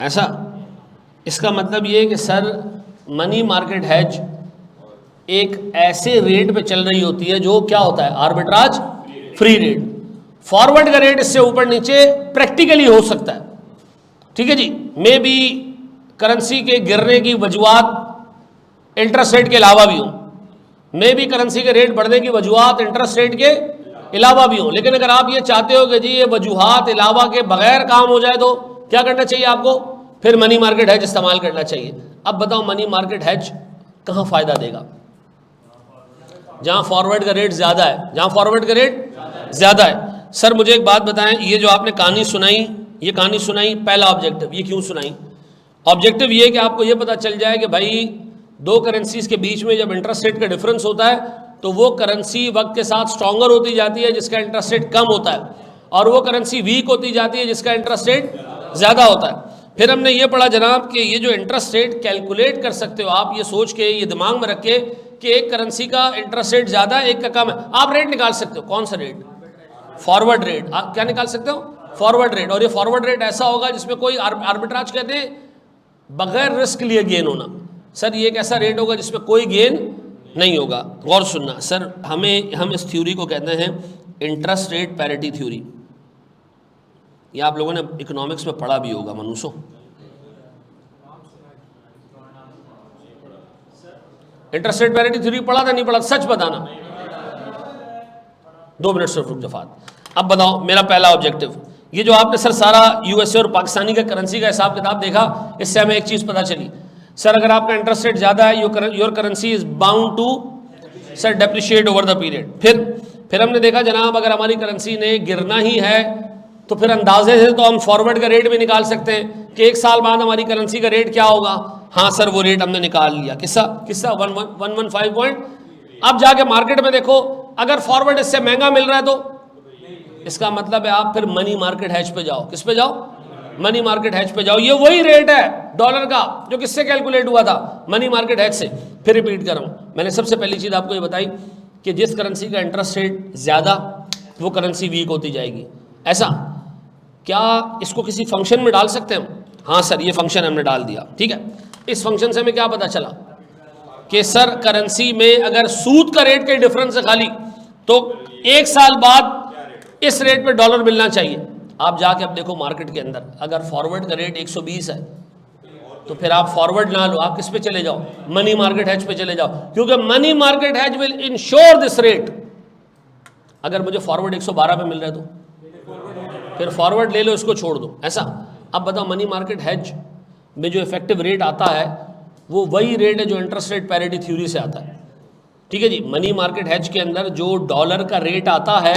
ऐसा। इसका मतलब ये कि सर मनी मार्केट हैज एक ऐसे रेट पे चल रही होती है जो क्या होता है? Arbitrage free rate. फॉरवर्ड का रेट इससे ऊपर नीचे प्रैक्टिकली हो सकता है, ठीक है जी। मे बी करेंसी के गिरने की वजूहात इंटरेस्ट रेट के अलावा भी हो, मे बी करेंसी के रेट बढ़ने की वजूहात इंटरेस्ट रेट के अलावा भी हो। लेकिन अगर आप ये चाहते हो कि जी ये वजूहात अलावा के बगैर काम हो जाए तो क्या करना चाहिए आपको? फिर मनी मार्केट हैज इस्तेमाल करना चाहिए। अब बताओ मनी मार्केट हैज कहाँ फ़ायदा देगा? जहाँ फॉरवर्ड का रेट ज़्यादा है, जहाँ फॉरवर्ड का रेट ज़्यादा है। सर मुझे एक बात बताएं, ये जो आपने कहानी सुनाई, ये कहानी सुनाई, पहला ऑब्जेक्टिव ये क्यों सुनाई? ऑब्जेक्टिव ये कि आपको ये पता चल जाए कि भाई दो करेंसीज के बीच में जब इंटरेस्ट रेट का डिफरेंस होता है तो वो करेंसी वक्त के साथ स्ट्रॉन्गर होती जाती है जिसका इंटरेस्ट रेट कम होता है, और वो करेंसी वीक होती जाती है जिसका इंटरेस्ट रेट ज़्यादा होता है। फिर हमने ये पढ़ा जनाब कि ये जो इंटरेस्ट रेट कैलकुलेट कर सकते हो आप, ये सोच के, ये दिमाग में रख के कि एक करेंसी का इंटरेस्ट रेट ज़्यादा है एक का कम है, आप रेट निकाल सकते हो। कौन सा रेट? Forward rate. आप क्या निकाल सकते हो? Forward rate. और ये फॉरवर्ड रेट ऐसा होगा जिसमें कोई आर्बिट्राज कहते हैं बगैर रिस्क लिए गेन होना। सर ये एक ऐसा रेट होगा जिसमें कोई गेन नहीं होगा। गौर सुनना सर, हम इस थ्योरी को कहते हैं इंटरेस्ट रेट पैरिटी थ्योरी, ये आप लोगों ने इकोनॉमिक्स में पढ़ा भी होगा मनुष्यों। इंटरेस्ट रेट पैरिटी थ्योरी पढ़ा था नहीं पढ़ा? सच बताना। 2 मिनट सिर्फ रुक जफात। अब बताओ मेरा पहला ऑब्जेक्टिव, ये जो आपने सर सारा यूएसए और पाकिस्तानी का करेंसी का हिसाब किताब देखा, इससे हमें एक चीज़ पता चली सर, अगर आपका इंटरेस्ट रेट ज़्यादा है your currency is bound to sir depreciate over the period. फिर हमने देखा जनाब अगर हमारी करेंसी ने गिरना ही है तो फिर अंदाजे से तो हम फॉरवर्ड का रेट भी निकाल सकते हैं कि 1 साल बाद हमारी करेंसी का रेट क्या होगा। हाँ सर वो रेट हमने निकाल लिया, किस्सा 115 पॉइंट। अब जाके मार्केट में देखो अगर फॉरवर्ड इससे महंगा मिल रहा है तो इसका मतलब है आप फिर मनी मार्केट हैज पे जाओ। किस पे जाओ? मनी मार्केट हैज पे जाओ। ये वही रेट है डॉलर का जो किससे कैलकुलेट हुआ था? मनी मार्केट हैज से। फिर रिपीट कर रहा हूं, मैंने सबसे पहली चीज आपको ये बताई कि जिस करेंसी का इंटरेस्ट रेट ज्यादा वो करेंसी वीक होती जाएगी। ऐसा क्या इसको किसी फंक्शन में डाल सकते हैं हम? हाँ सर ये फंक्शन हमने डाल दिया, ठीक है। इस फंक्शन से हमें क्या पता चला कि सर करेंसी में अगर सूद का रेट के डिफरेंस है खाली तो 1 साल बाद इस रेट पे डॉलर मिलना चाहिए। आप जाके अब देखो मार्केट के अंदर अगर फॉरवर्ड का रेट 120 है तो फिर आप फॉरवर्ड ना लो, आप किस पे चले जाओ? मनी मार्केट हैज पे चले जाओ, क्योंकि money market has will ensure this rate. अगर मुझे फॉरवर्ड 112 पे मिल रहा है तो फिर फॉरवर्ड ले लो, इसको छोड़ दो। ऐसा अब बताओ मनी मार्केट हैज में जो इफेक्टिव रेट आता है वो वही रेट है जो इंटरेस्ट रेट पैरिटी थ्योरी से आता है, ठीक है जी। मनी मार्केट हैज के अंदर जो डॉलर का रेट आता है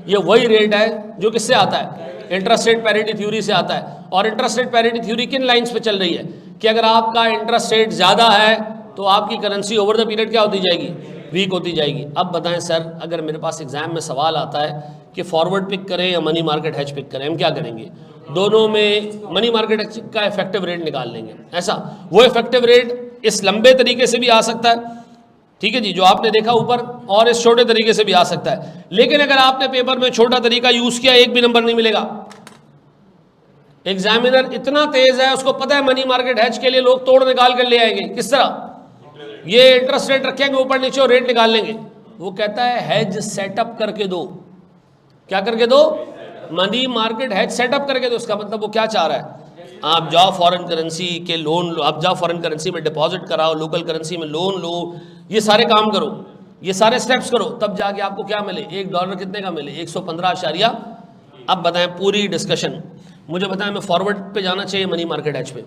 ये वही रेट है जो किससे आता है? इंटरेस्ट रेट पैरिटी थ्योरी से आता है। और इंटरेस्ट रेट पैरिटी थ्योरी किन लाइंस पे चल रही है कि अगर आपका इंटरेस्ट रेट ज़्यादा है तो आपकी करेंसी ओवर द पीरियड क्या होती जाएगी? वीक होती जाएगी। अब बताएं सर अगर मेरे पास एग्जाम में सवाल आता है कि फॉरवर्ड पिक करें या मनी मार्केट हैज पिक करें, हम क्या करेंगे? दोनों में मनी मार्केट हैज का इफेक्टिव रेट निकाल लेंगे। ऐसा वो इफेक्टिव रेट इस लंबे तरीके से भी आ सकता है, ठीक है जी, जो आपने देखा ऊपर, और इस छोटे तरीके से भी आ सकता है। लेकिन अगर आपने पेपर में छोटा तरीका यूज किया एक भी नंबर नहीं मिलेगा। एग्जामिनर इतना तेज है, उसको पता है मनी मार्केट हैज के लिए लोग तोड़ निकाल कर ले आएंगे। किस तरह? ये इंटरेस्ट रेट रखेंगे ऊपर नीचे और रेट निकाल लेंगे। वो कहता है हैज सेटअप करके दो। क्या करके दो? मनी मार्केट हैज सेटअप करके दो। उसका मतलब वो क्या चाह रहा है? आप जाओ फॉरेन करेंसी के लोन लो, आप जाओ फॉरेन करेंसी में डिपॉजिट कराओ, लोकल करेंसी में लोन लो, ये सारे काम करो, ये सारे स्टेप्स करो, तब जाके आपको क्या मिले? $1 कितने का मिले? 115। अब बताएं पूरी डिस्कशन मुझे बताएं, मैं फॉरवर्ड पे जाना चाहिए मनी मार्केट हैज पे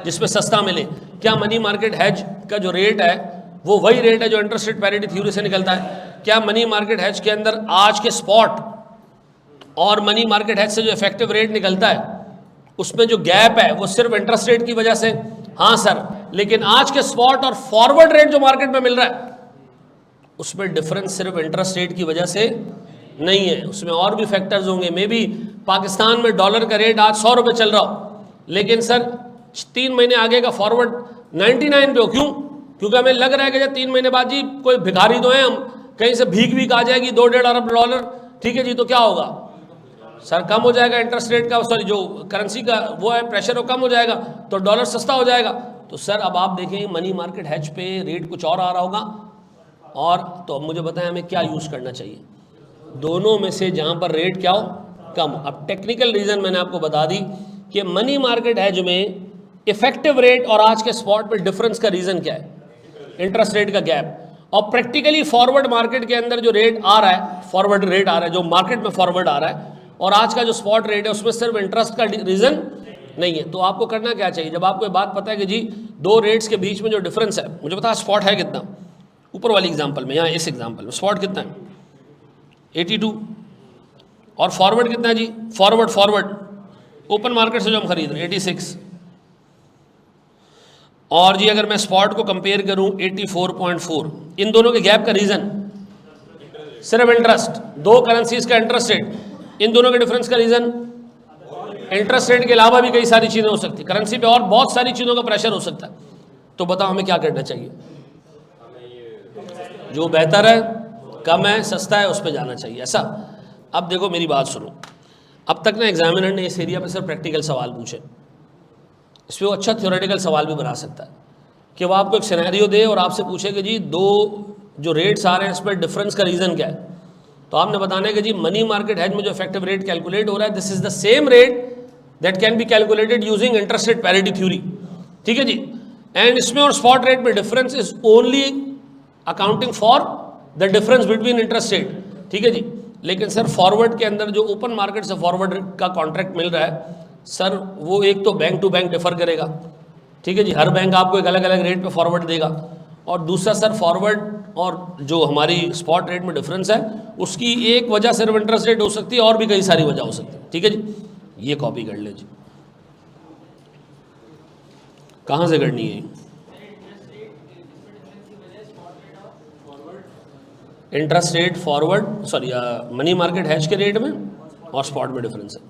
जिसपे सस्ता मिले? क्या मनी मार्केट हैज का जो रेट है वो वही रेट है जो इंटरेस्ट रेट पैरिटी थ्योरी से निकलता है? क्या मनी मार्केट हैज के अंदर आज के स्पॉट और मनी मार्केट हैज से जो इफेक्टिव रेट निकलता है उसमें जो गैप है वो सिर्फ इंटरेस्ट रेट की वजह से? हाँ सर, लेकिन आज के स्पॉट और फॉरवर्ड रेट जो मार्केट में मिल रहा है उसमें डिफरेंस सिर्फ इंटरेस्ट रेट की वजह से नहीं है, उसमें और भी फैक्टर्स होंगे। मे बी पाकिस्तान में डॉलर का रेट आज 100 रुपये चल रहा हो, लेकिन सर 3 महीने आगे का फॉरवर्ड 99 पे हो। क्यों? क्योंकि हमें लग रहा है कि जब 3 महीने बाद जी कोई भिखारी तो है, हम कहीं से भीख आ जाएगी 2-1.5 अरब डॉलर, ठीक है जी, तो क्या होगा सर? कम हो जाएगा इंटरेस्ट रेट का, सॉरी जो करेंसी का वो है प्रेशर वो कम हो जाएगा तो डॉलर सस्ता हो जाएगा। तो सर अब आप देखें मनी मार्केट हैज पे रेट कुछ और आ रहा होगा, और तो अब मुझे बताएं हमें क्या यूज़ करना चाहिए? दोनों में से जहाँ पर रेट क्या हो? कम। अब टेक्निकल रीज़न मैंने आपको बता दी कि मनी मार्केट हैज में इफेक्टिव रेट और आज के स्पॉट पर डिफरेंस का रीज़न क्या है? इंटरेस्ट रेट का गैप। और प्रैक्टिकली फॉरवर्ड मार्केट के अंदर जो रेट आ रहा है, फॉरवर्ड रेट आ रहा है जो मार्केट में फॉरवर्ड आ रहा है, और आज का जो स्पॉट रेट है उसमें सिर्फ इंटरेस्ट का रीज़न नहीं है। तो आपको करना क्या चाहिए? जब आपको ये बात पता है कि जी 2 रेट्स के बीच में जो डिफरेंस है, मुझे पता है स्पॉट है कितना, ऊपर वाली एग्जांपल में, यहाँ इस एग्जांपल में स्पॉट कितना है? 82। और फॉरवर्ड कितना है जी? फॉरवर्ड ओपन मार्केट से जो हम खरीद रहे हैं 86। और जी अगर मैं स्पॉट को कंपेयर करूं 84.4, इन दोनों के गैप का रीज़न सिर्फ इंटरेस्ट, 2 करेंसीज का इंटरेस्ट रेट, इन दोनों के डिफरेंस का रीज़न इंटरेस्ट रेट के अलावा भी कई सारी चीज़ें हो सकती, करेंसी पे और बहुत सारी चीज़ों का प्रेशर हो सकता है। तो बताओ हमें क्या करना चाहिए? जो बेहतर है, कम है, सस्ता है, उस पर जाना चाहिए। ऐसा अब देखो मेरी बात सुनो, अब तक ना एग्जामिनर ने इस एरिया पर सिर्फ प्रैक्टिकल सवाल पूछे, इस पर वो अच्छा थ्योरेटिकल सवाल भी बना सकता है कि वो आपको एक सिनेरियो दे और आपसे पूछे कि जी 2 जो रेट्स आ रहे हैं इस पर डिफरेंस का रीज़न क्या है? तो आपने बताना है कि जी मनी मार्केट हेज में जो इफेक्टिव रेट कैलकुलेट हो रहा है, this is the same rate that can be calculated using interest rate parity theory, ठीक है जी। एंड इसमें और स्पॉट रेट में difference is only accounting for the difference between interest rate, ठीक है जी। लेकिन सर फॉरवर्ड के अंदर जो ओपन मार्केट से फॉरवर्ड का कॉन्ट्रैक्ट मिल रहा है सर, वो एक तो बैंक टू बैंक डिफर करेगा, ठीक है जी, हर बैंक आपको एक अलग अलग रेट पे फॉरवर्ड देगा। और दूसरा सर फॉरवर्ड और जो हमारी स्पॉट रेट में डिफरेंस है उसकी एक वजह सिर्फ इंटरेस्ट रेट हो सकती है, और भी कई सारी वजह हो सकती है, ठीक है जी। ये कॉपी कर ले जी, कहाँ से करनी है? Interest rate forward sorry money market hash के रेट में और स्पॉट में डिफरेंस है।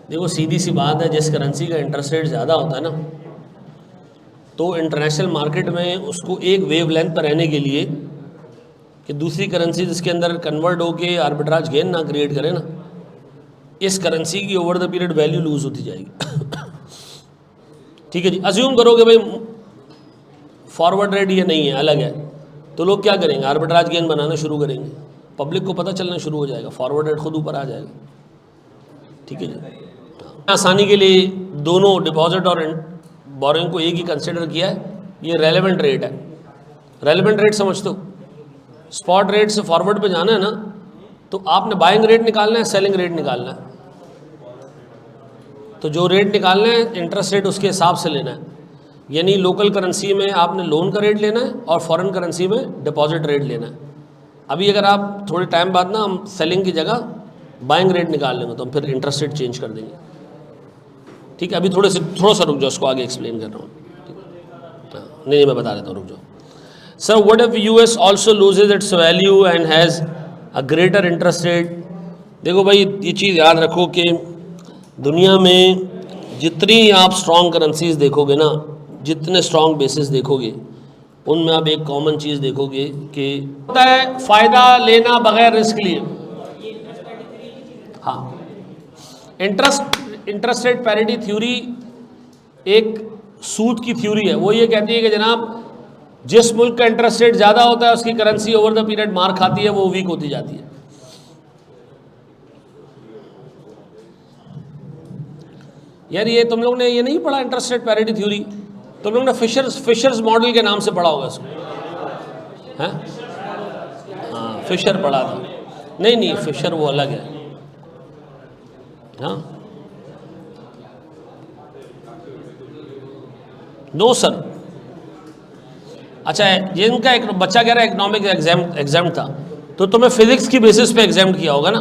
देखो सीधी सी बात है, जिस करेंसी का इंटरेस्ट रेट ज़्यादा होता है ना, तो इंटरनेशनल मार्केट में उसको एक वेव लेंथ पर रहने के लिए कि दूसरी करेंसी जिसके अंदर कन्वर्ट होके आर्बिट्राज गेन ना क्रिएट करे ना, इस करेंसी की over the period value lose होती जाएगी। ठीक है जी, अज्यूम करो कि भाई फॉरवर्ड रेट ये नहीं है, अलग है, तो लोग क्या करेंगे? आर्बिट्राज गेन बनाना शुरू करेंगे, पब्लिक को पता चलना शुरू हो जाएगा, फॉरवर्ड रेट खुद ऊपर आ जाएगा, ठीक है जी। आसानी के लिए दोनों डिपॉजिट और बोरिंग को एक ही कंसिडर किया है, ये रेलेवेंट रेट है। रेलेवेंट रेट समझते हो? स्पॉट रेट से फॉरवर्ड पे जाना है ना, तो आपने बाइंग रेट निकालना है, सेलिंग रेट निकालना है। तो जो रेट निकालना है इंटरेस्ट रेट उसके हिसाब से लेना है, यानी लोकल करेंसी में आपने लोन का रेट लेना है और फॉरेन करेंसी में डिपॉजिट रेट लेना है। अभी अगर आप थोड़े टाइम बाद ना हम सेलिंग की जगह बाइंग रेट निकाल लेंगे तो हम फिर इंटरेस्ट रेट चेंज कर देंगे, ठीक है। अभी थोड़ा सा रुक जाओ, उसको आगे एक्सप्लेन कर रहा हूँ, हाँ नहीं मैं बता देता हूँ, रुक जाओ। Sir what if US also loses it's value and has a greater interest rate? देखो भाई ये चीज़ याद रखो कि दुनिया में जितनी आप स्ट्रॉन्ग करेंसीज देखोगे ना, जितने स्ट्रॉन्ग बेसिस देखोगे, उनमें आप एक कॉमन चीज़ देखोगे कि होता है फ़ायदा लेना बगैर रिस्क लिए। हाँ, इंटरेस्ट रेट पैरिटी थ्योरी एक सूद की थ्योरी है। वो ये कहती है कि जनाब जिस मुल्क का इंटरेस्ट रेट ज़्यादा होता है उसकी करेंसी ओवर द पीरियड मार खाती है, वो वीक होती जाती है। यार ये तुम लोग ने ये नहीं पढ़ा इंटरेस्ट रेट पैरिटी थ्योरी? तुम लोग ने फिशर्स मॉडल के नाम से पढ़ा होगा इसको, हैं? हाँ फिशर पढ़ा था। नहीं फिशर वो अलग है, हाँ नो सर। अच्छा जिनका एक बच्चा कह रहा है इकोनॉमिक्स एग्जाम था, तो तुम्हें फिजिक्स की बेसिस पे एग्जाम किया होगा ना।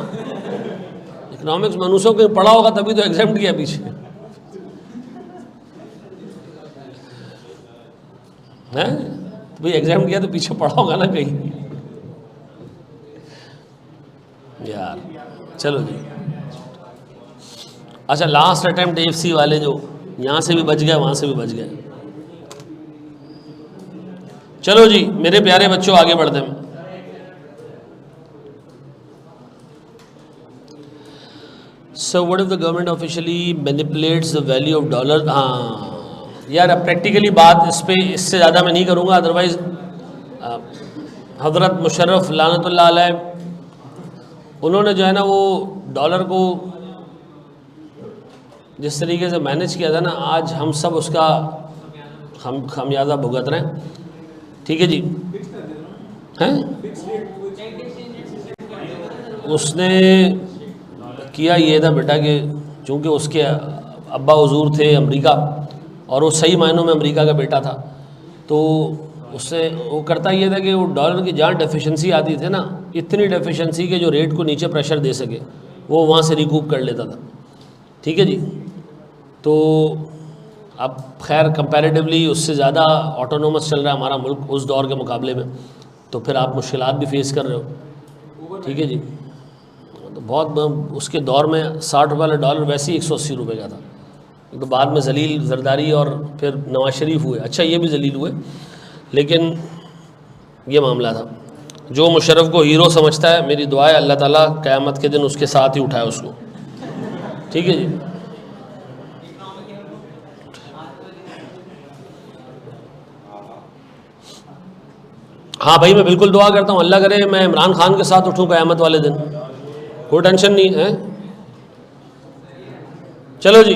इकोनॉमिक्स मनुष्यों को पढ़ा होगा तभी तो एग्जाम किया पीछे, हैं? तो भाई एग्जाम किया तो पीछे पढ़ा होगा ना कहीं यार। चलो जी, अच्छा लास्ट अटेम्प्ट एफसी वाले जो यहाँ से भी बच गए वहाँ से भी बच गए। चलो जी मेरे प्यारे बच्चों आगे बढ़ते हैं। So what if the government officially manipulates the value of dollar? हाँ यार अब प्रैक्टिकली बात इस पे इससे ज़्यादा मैं नहीं करूँगा, अदरवाइज हज़रत मुशर्रफ लानतुल्लाह अलैह उन्होंने जो है ना वो डॉलर को जिस तरीके से मैनेज किया था ना, आज हम सब उसका हम खामियाजा भुगत रहे हैं, ठीक है जी। हैं उसने किया ये था बेटा कि चूँकि उसके अब्बा हुजूर थे अमेरिका और वो सही मायनों में अमेरिका का बेटा था, तो उससे वो करता ये था कि वो डॉलर की जहाँ डेफिशिएंसी आती थी ना, इतनी डेफिशिएंसी के जो रेट को नीचे प्रेशर दे सके वो वहाँ से रिकूप कर लेता था, ठीक है जी। तो अब खैर कंपैरेटिवली उससे ज़्यादा ऑटोनोमस चल रहा है हमारा मुल्क उस दौर के मुकाबले में, तो फिर आप मुश्किलात भी फेस कर रहे हो, ठीक है जी। तो बहुत उसके दौर में 60 रुपये वाला डॉलर वैसे ही 180 रुपये का था, तो बाद में जलील जरदारी और फिर नवाज शरीफ हुए, अच्छा ये भी जलील हुए, लेकिन ये मामला था। जो मुशर्रफ को हीरो समझता है, मेरी दुआ है अल्लाह ताला क़यामत के दिन उसके साथ ही उठाए उसको, ठीक है जी। हाँ भाई, मैं बिल्कुल दुआ करता हूँ, अल्लाह करे मैं इमरान खान के साथ उठूँ क़यामत वाले दिन, कोई टेंशन नहीं है। चलो जी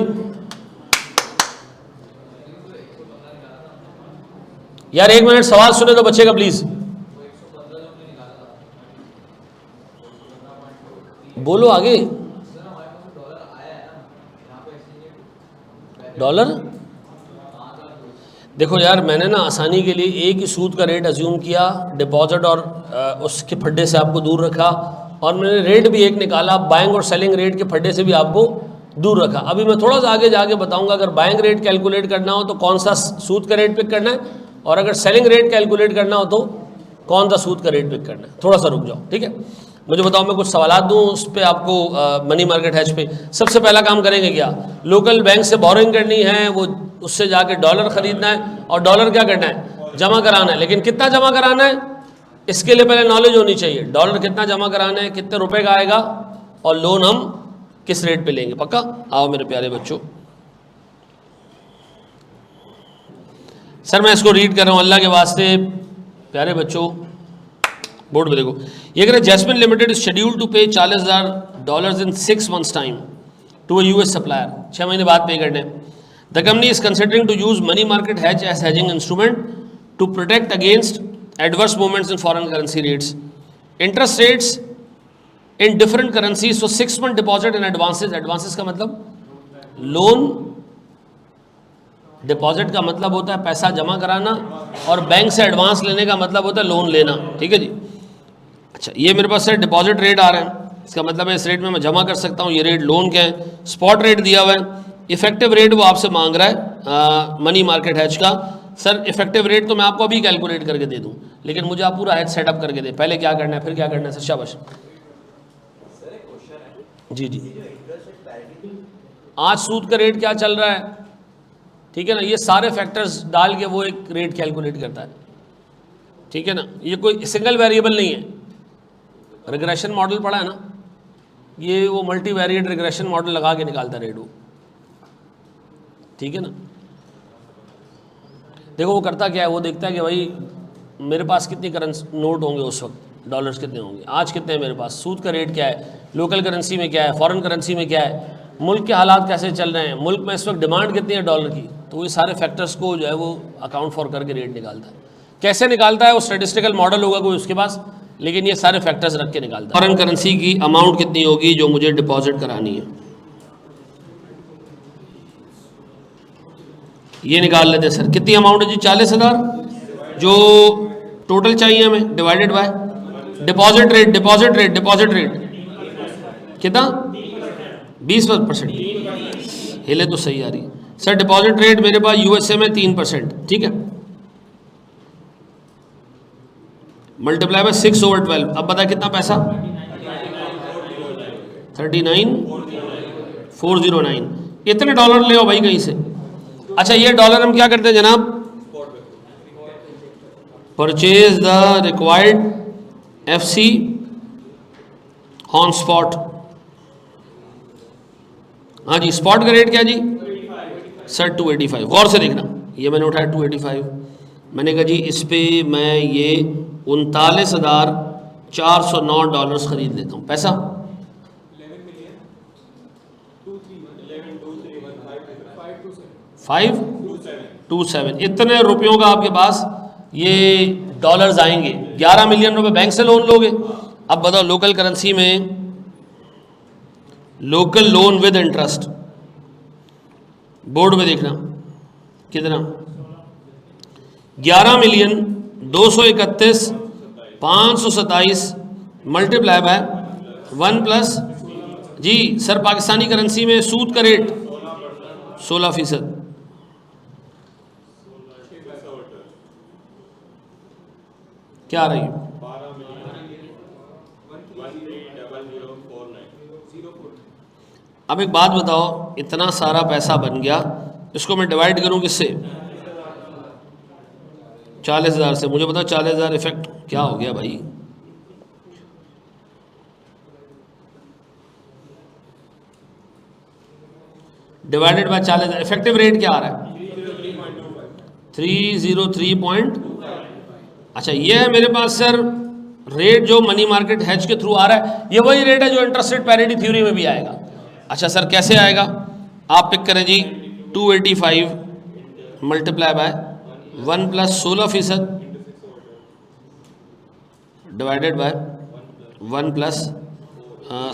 यार, 1 मिनट सवाल सुने तो बचेगा प्लीज, बोलो आगे। डॉलर देखो यार, मैंने ना आसानी के लिए एक ही सूद का रेट अज्यूम किया, डिपॉजिट और उसके फड्डे से आपको दूर रखा, और मैंने रेट भी एक निकाला, बाइंग और सेलिंग रेट के फड्डे से भी आपको दूर रखा। अभी मैं थोड़ा सा आगे जाके बताऊंगा, अगर बाइंग रेट कैलकुलेट करना हो तो कौन सा सूद का रेट पिक करना है, और अगर सेलिंग रेट कैलकुलेट करना हो तो कौन सा सूद का रेट पिक करना है। थोड़ा सा रुक जाओ, ठीक है। मुझे बताओ, मैं कुछ सवाल दूँ उस पर आपको, मनी मार्केट हैज पे। सबसे पहला काम करेंगे क्या, लोकल बैंक से बोरिंग करनी है, वो उससे जाके डॉलर ख़रीदना है, और डॉलर क्या करना है, जमा कराना है। लेकिन कितना जमा कराना है, इसके लिए पहले नॉलेज होनी चाहिए, डॉलर कितना जमा कराना है, कितने रुपए का आएगा, और लोन हम किस रेट पे लेंगे। पक्का? आओ मेरे प्यारे बच्चों, सर मैं इसको रीड कर रहा हूँ अल्लाह के वास्ते। प्यारे बच्चों, बोर्ड में देखो, ये कह रहे Jasmine Limited is scheduled to pay $40,000 in 6 months time to a US supplier, 6 महीने बाद पे करने। The company is considering to use money market hedge as hedging instrument to protect against adverse movements in foreign currency rates, interest rates in different currencies. So 6 month deposit and advances, advances का मतलब loan, deposit का मतलब होता है पैसा जमा कराना, और बैंक से एडवांस लेने का मतलब होता है लोन लेना, ठीक है जी। अच्छा, ये मेरे पास है डिपॉजिट रेट आ रहे हैं, इसका मतलब है इस रेट में मैं जमा कर सकता हूँ, ये रेट लोन क्या है, स्पॉट रेट दिया हुआ है, इफेक्टिव रेट वो आपसे मांग रहा है मनी मार्केट हैज का। सर इफेक्टिव रेट तो मैं आपको अभी कैलकुलेट करके दे दूँ, लेकिन मुझे आप पूरा हैज सेटअप करके दे, पहले क्या करना है फिर क्या करना है। सर शाबाश जी जी। आज सूद का रेट क्या चल रहा है, ठीक है ना, ये सारे फैक्टर्स डाल के वो एक रेट कैलकुलेट करता है, ठीक है ना। ये कोई सिंगल वेरिएबल नहीं है, रिग्रेशन मॉडल पढ़ा है ना, ये वो मल्टी वेरिएट रिग्रेशन मॉडल लगा के निकालता रेट वो, ठीक है ना। देखो वो करता क्या है, वो देखता है कि भाई मेरे पास कितनी करेंसी नोट होंगे उस वक्त, डॉलर्स कितने होंगे, आज कितने हैं मेरे पास, सूद का रेट क्या है, लोकल करेंसी में क्या है, फॉरेन करेंसी में क्या है, मुल्क के हालात कैसे चल रहे हैं, मुल्क में इस वक्त डिमांड कितनी है डॉलर की, तो ये सारे फैक्टर्स को जो है वो अकाउंट फॉर करके रेट निकालता है। कैसे निकालता है, वो स्टैटिस्टिकल मॉडल होगा कोई उसके पास, लेकिन ये सारे फैक्टर्स रख के निकालता है। फॉरेन करेंसी की अमाउंट कितनी होगी जो मुझे डिपॉजिट करानी है, ये निकाल लेते हैं। सर कितनी अमाउंट है जी, 40,000 जो टोटल चाहिए हमें, divided by deposit rate, deposit rate, deposit rate कितना, 20%, हिले तो सही आ रही। सर डिपॉजिट रेट मेरे पास यूएसए में 3%, ठीक है, मल्टीप्लाई बाय 6/12, अब बता कितना पैसा, 39,409। इतने डॉलर ले आओ भाई कहीं से। अच्छा ये डॉलर हम क्या करते हैं जनाब, purchase the required FC on spot. हाँ जी, स्पॉट का रेट क्या जी, सर 285। गौर से देखना, ये मैंने उठाया 285, मैंने कहा जी इस पे मैं ये $39,409 खरीद लेता हूँ, पैसा 527, इतने रुपयों का आपके पास ये डॉलर्स आएंगे। 11 मिलियन रुपए बैंक से लोन लोगे। अब बताओ लोकल करेंसी में local loan with interest, board में देखना कितना, 11,231,527 मल्टीप्लाई बाय 1 प्लस जी। सर पाकिस्तानी करेंसी में सूद का रेट 16%, क्या आ रही है, अब एक बात बताओ, इतना सारा पैसा बन गया, इसको मैं डिवाइड करूं किससे, 40,000 से। मुझे बताओ 40,000 इफेक्ट क्या हो गया भाई, डिवाइडेड बाय 40,000, इफेक्टिव रेट क्या आ रहा है, 303. अच्छा ये है मेरे पास सर रेट जो मनी मार्केट हेज के थ्रू आ रहा है, ये वही रेट है जो इंटरेस्ट रेट पैरिटी थ्योरी में भी आएगा। अच्छा सर कैसे आएगा, आप पिक करें जी 285 multiply by 1 + 16% divided by 1 +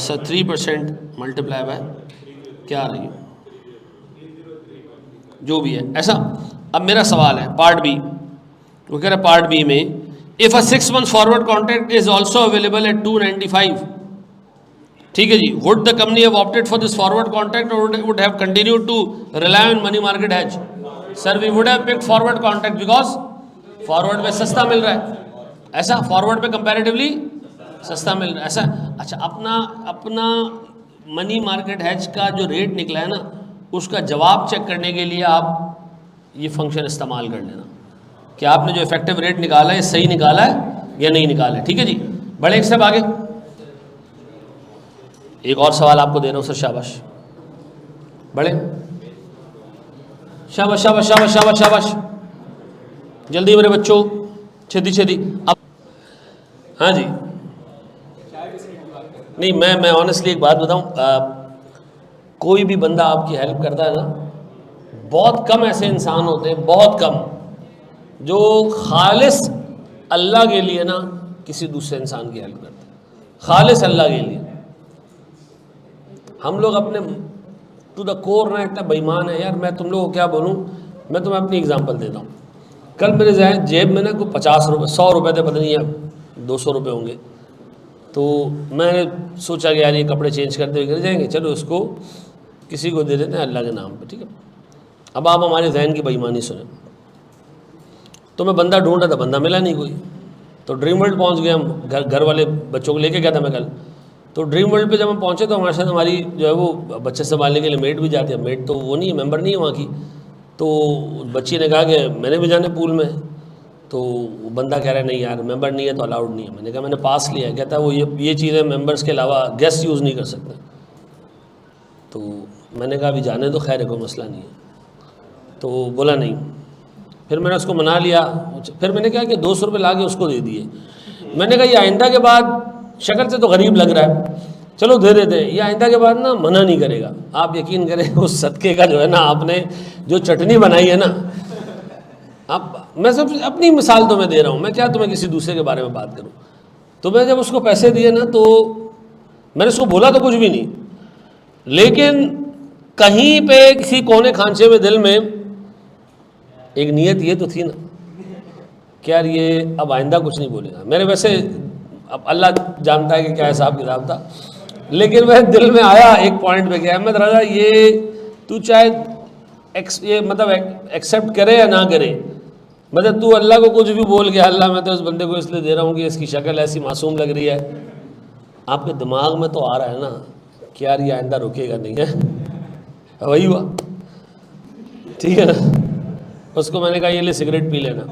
sir 3% multiply by क्या आ रही है जो भी है ऐसा। अब मेरा सवाल है पार्ट बी, वो कह रहा है पार्ट बी में if a 6 month forward contract is also available at 295, ठीक है जी, would the company have opted for this forward contract और would have continued to rely on money market hedge? Sir we would have picked forward contract because forward में सस्ता मिल रहा है, ऐसा forward पे कंपैरेटिवली सस्ता मिल रहा है ऐसा। अच्छा अपना मनी मार्केट हेज का जो रेट निकला है ना, उसका जवाब चेक करने के लिए आप ये फंक्शन इस्तेमाल कर लेना कि आपने जो इफेक्टिव रेट निकाला है सही निकाला है या नहीं निकाला है, ठीक है जी। बड़े एक स्टेप आगे, एक और सवाल आपको दे रहा हूँ सर, शाबाश बड़े, शाबाश शाबाश शाबाश शाबाश शाबाश, जल्दी मेरे बच्चों, छेदी छेदी। अब हाँ जी, नहीं मैं ऑनेस्टली एक बात बताऊँ, कोई भी बंदा आपकी हेल्प करता है ना, बहुत कम ऐसे इंसान होते हैं, बहुत कम, जो खालिस अल्लाह के लिए ना किसी दूसरे इंसान की हेल्प करते हैं, खालिस अल्लाह के लिए। हम लोग अपने टू द कोर ना इतना बेईमान है यार। मैं तुम लोगों को क्या बोलूँ, मैं तुम्हें अपनी एग्जांपल देता हूँ। कल मेरे जेब में ना कोई 50 रुपये 100 रुपये थे, पता नहीं या 200 रुपये होंगे, तो मैंने सोचा कि यार ये कपड़े चेंज करते हुए गिर जाएंगे, चलो उसको किसी को दे देते हैं अल्लाह के नाम पे, ठीक है। अब आप हमारे जहन की बेईमानी सुने, तो मैं बंदा ढूंढ रहा था, बंदा मिला नहीं कोई, तो ड्रीम वर्ल्ड पहुंच गए हम, घर वाले बच्चों को लेके गया था मैं कल। तो ड्रीम वर्ल्ड पे जब हम पहुंचे तो हमारे साथ हमारी जो है वो बच्चे संभालने के लिए मेड भी जाती है, मेड तो वो नहीं है, मेंबर नहीं है वहाँ की। तो बच्ची ने कहा कि मैंने भी जाना पूल में, तो बंदा कह रहा है नहीं यार मेंबर नहीं है तो अलाउड नहीं है। मैंने कहा मैंने पास लिया है, कहता है वो ये चीज़ें मेंबर्स के अलावा गेस्ट यूज़ नहीं कर सकते। तो मैंने कहा अभी जाने तो खैर है, कोई मसला नहीं है। तो बोला नहीं, फिर मैंने उसको मना लिया। फिर मैंने कहा कि 200 रुपये ला के उसको दे दिए। मैंने कहा ये आइंदा के बाद, शक्ल से तो गरीब लग रहा है, चलो दे देते हैं, ये आइंदा के बाद ना मना नहीं करेगा। आप यकीन करें उस सदक़े का जो है ना, आपने जो चटनी बनाई है ना, आप, मैं सब अपनी मिसाल तो मैं दे रहा हूँ, मैं क्या तुम्हें किसी दूसरे के बारे में बात करूँ। तो मैं जब उसको पैसे दिए ना, तो मैंने उसको बोला तो कुछ भी नहीं, लेकिन कहीं पे किसी कोने खांचे में दिल में एक नीयत ये तो थी ना कि यार ये अब आइंदा कुछ नहीं बोलेगा। मेरे वैसे अब अल्लाह जानता है कि क्या हिसाब किताब था, लेकिन वह दिल में आया एक पॉइंट पे कि अहमद रजा ये तू चाहे ये मतलब एक्सेप्ट करे या ना करे, मतलब तू अल्लाह को कुछ भी बोल गया, अल्लाह मैं तो इस बंदे को इसलिए दे रहा हूँ कि इसकी शक्ल ऐसी मासूम लग रही है। आपके दिमाग में तो आ रहा है ना कि यार ये आइंदा रुकेगा नहीं है, वही हुआ, ठीक है ना। उसको मैंने कहा ये ले सिगरेट पी लेना,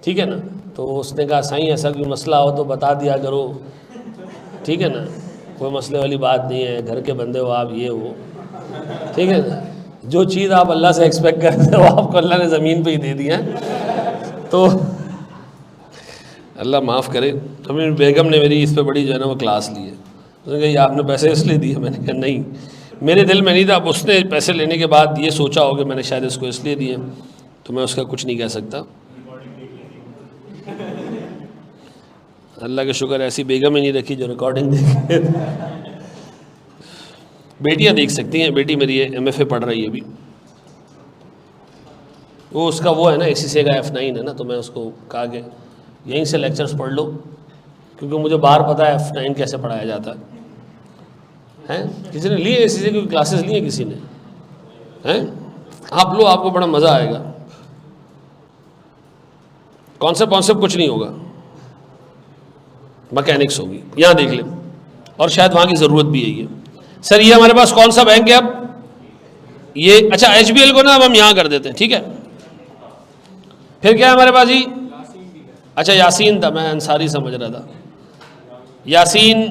ठीक है ना। तो उसने कहा साईं ऐसा कोई मसला हो तो बता दिया करो, ठीक है ना, कोई मसले वाली बात नहीं है, घर के बंदे हो आप, ये हो, ठीक है ना। जो चीज़ आप अल्लाह से एक्सपेक्ट करते हो आपको अल्लाह ने ज़मीन पे ही दे दिया है। तो अल्लाह माफ़ करे, हमें बेगम ने मेरी इस पर बड़ी जो है ना वो क्लास ली है। उसने कहा ये आपने पैसे इसलिए दिए? मैंने कहा नहीं, मेरे दिल में नहीं था, अब उसने पैसे लेने के बाद ये सोचा हो कि मैंने शायद इसको इसलिए दिए, तो मैं उसका कुछ नहीं कह सकता। अल्लाह का शुक्र ऐसी बेगम ही नहीं रखी जो रिकॉर्डिंग देखे। बेटियां देख सकती हैं, बेटी मेरी MFA पढ़ रही है अभी, वो उसका वो है ना ACCA का F9 है ना, तो मैं उसको कहा कि यहीं से लेक्चर्स पढ़ लो, क्योंकि मुझे बाहर पता है F9 कैसे पढ़ाया जाता है। किसी ने लिए ACCA की क्लासेस लिए किसी ने? हैं? आप लो, आपको बड़ा मज़ा आएगा। कॉन्सेप्ट कुछ नहीं होगा, मैकेनिक्स होगी, यहाँ देख लें, और शायद वहाँ की ज़रूरत भी यही है। सर ये हमारे पास कौन सा बैंक है अब? ये अच्छा HBL को ना अब हम यहाँ कर देते हैं, ठीक है। फिर क्या है हमारे पास जी? अच्छा यासीन था, मैं अंसारी समझ रहा था। यासीन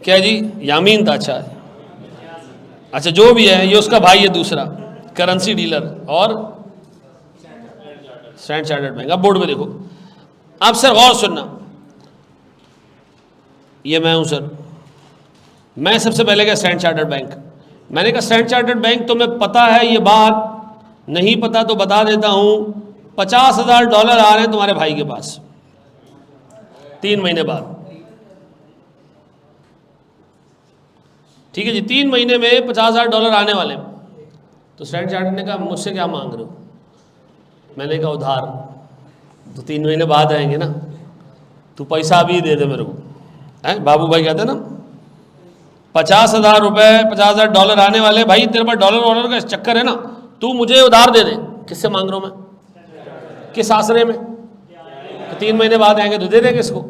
क्या जी? यामीन था। अच्छा जो भी है, ये उसका भाई है दूसरा, करेंसी डीलर और स्टैंडर्ड चार्टर्ड बैंक। अब बोर्ड में देखो, अब सर गौर सुनना, ये मैं हूं सर, मैं सबसे पहले गया स्टैंडर्ड चार्टर्ड बैंक। मैंने कहा स्टैंडर्ड चार्टर्ड बैंक तुम्हें पता है ये बात, नहीं पता तो बता देता हूं, $50,000 आ रहे हैं तुम्हारे भाई के पास 3 महीने बाद। ठीक है जी, 3 महीने में $50,000 आने वाले हैं। तो स्टैंडर्ड चार्टर्ड ने कहा मुझसे क्या मांग रहे हो? मैंने कहा उधार, तो 3 महीने बाद आएंगे ना, तू पैसा अभी दे दे मेरे को। है बाबू भाई कहते हैं ना, $50,000 $50,000 आने वाले भाई, तेरे पास डॉलर वॉलर का चक्कर है ना, तू मुझे उधार दे दे। किससे मांग रहा हूं मैं? किस आसरे में? तो 3 महीने बाद आएंगे तो दे देंगे इसको।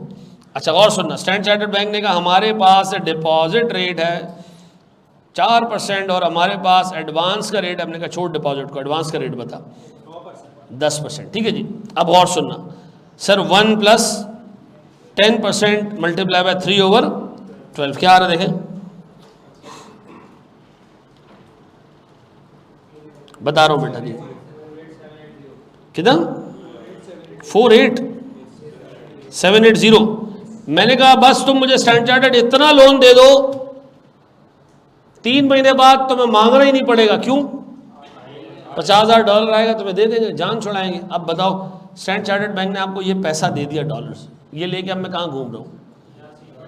अच्छा गौर सुनना, स्टैंडर्ड चार्टर्ड बैंक ने कहा हमारे पास डिपॉजिट रेट है 4% और हमारे पास एडवांस का रेट, हमने कहा छोड़ डिपॉजिट को, एडवांस का रेट बता। 10%। ठीक है जी, अब और सुनना सर, 1 + 10% मल्टीप्लाई बाय 3/12 क्या आ रहा है देखें, बता रहा हूं बेटा जी, कितना 48780। मैंने कहा बस तुम मुझे स्टैंडर्ड चार्टर्ड इतना लोन दे दो, 3 महीने बाद तुम्हें मांगना ही नहीं पड़ेगा। क्यों? $50,000 आएगा तुम्हें दे देंगे, जान छुड़ाएंगे। अब बताओ, स्टैंडर्ड चार्टर्ड बैंक ने आपको ये पैसा दे दिया डॉलर्स, ये लेके अब मैं कहाँ घूम रहा हूँ?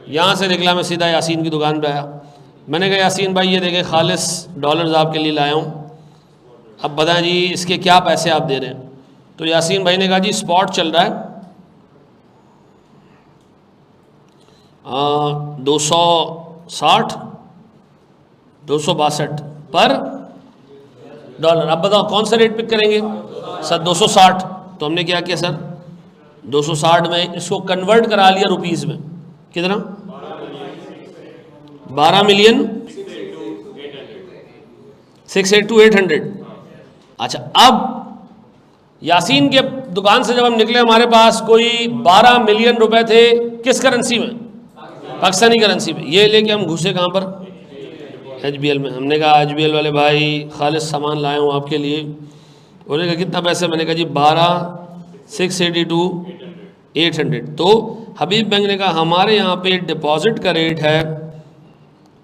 यहाँ से निकला मैं सीधा यासीन की दुकान पे आया। मैंने कहा यासीन भाई ये देखें खालिस डॉलर्स आपके लिए लाया हूँ, अब बताएं जी इसके क्या पैसे आप दे रहे हैं? तो यासीन भाई ने कहा जी स्पॉट चल रहा है 260 262 पर डॉलर। अब बताओ कौन सा रेट पिक करेंगे? सर 260। तो हमने क्या किया सर, 260 में इसको कन्वर्ट करा लिया रुपीस में। कितना? 12,682,800। अच्छा, अब यासीन के दुकान से जब हम निकले हमारे पास कोई 12 मिलियन रुपए थे। किस करेंसी में? पाकिस्तानी करेंसी में। ये लेके हम घुसे कहाँ पर? HBL में। हमने कहा HBL वाले भाई खालिस सामान लाए हूँ आपके लिए। उन्होंने कहा कितना पैसे? मैंने कहा जी 12,682,800। तो हबीब बैंक ने कहा हमारे यहाँ पे डिपॉजिट का रेट है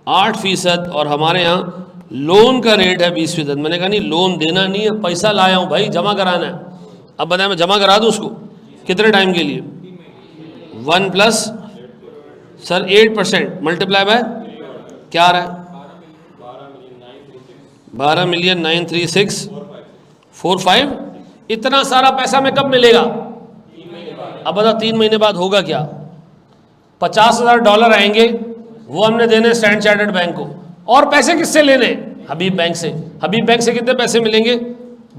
8% और हमारे यहाँ लोन का रेट है 20%। मैंने कहा नहीं लोन देना नहीं है, पैसा लाया हूँ भाई, जमा कराना है। अब बताएं मैं जमा करा दूँ उसको कितने टाइम के लिए? 1 + सर 8% मल्टीप्लाई बाय क्या आ रहा है? 12,936,45। इतना सारा पैसा में कब मिलेगा? अब बताओ 3 महीने बाद होगा क्या? $50,000 आएंगे, वो हमने देने स्टैंडर्ड चार्टर्ड बैंक को। और पैसे किससे लेने? हबीब बैंक से। हबीब बैंक से कितने पैसे मिलेंगे?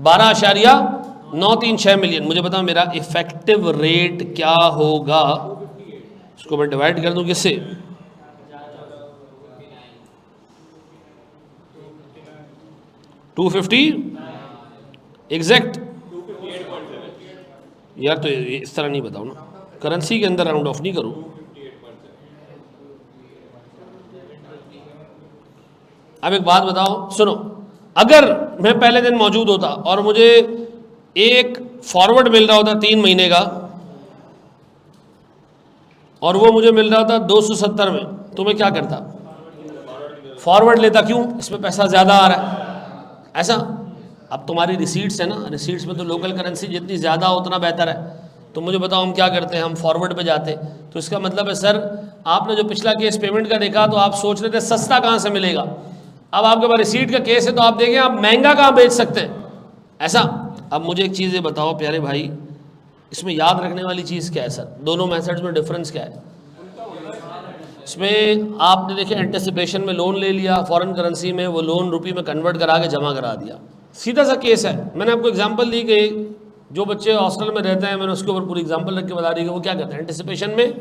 12.936 मिलियन। मुझे बताओ मेरा इफेक्टिव रेट क्या होगा? इसको मैं डिवाइड कर दूं किससे? 250 एग्जैक्ट। यार तो इस तरह नहीं बताओ ना, करेंसी के अंदर राउंड ऑफ नहीं करूं। अब एक बात बताओ, सुनो, अगर मैं पहले दिन मौजूद होता और मुझे एक फॉरवर्ड मिल रहा होता 3 महीने का और वो मुझे मिल रहा था 270 में, तो मैं क्या करता? फॉरवर्ड लेता। क्यों? इसमें पैसा ज़्यादा आ रहा है। ऐसा अब तुम्हारी रिसीट्स है ना, रिसीट्स में तो लोकल करेंसी जितनी ज़्यादा हो उतना बेहतर है। तो मुझे बताओ हम क्या करते हैं? हम फॉरवर्ड पे जाते। तो इसका मतलब है सर आपने जो पिछला केस पेमेंट का देखा तो आप सोच रहे थे सस्ता कहाँ से मिलेगा, अब आपके पास रिसीट का केस है तो आप देखें आप महंगा कहाँ बेच सकते हैं। ऐसा। अब मुझे एक चीज़ ये बताओ प्यारे भाई, इसमें याद रखने वाली चीज़ क्या है सर? दोनों मेथड्स में डिफरेंस क्या है? इसमें आपने देखे एंटिसिपेशन में लोन ले लिया फॉरेन करेंसी में, वो लोन रुपये में कन्वर्ट करा के जमा करा दिया, सीधा सा केस है। मैंने आपको एग्जांपल दी कि जो बच्चे हॉस्टल में रहते हैं, मैंने उसके ऊपर पूरी एग्जांपल रख के बता दी कि वो क्या करते हैं, एंटिसिपेशन में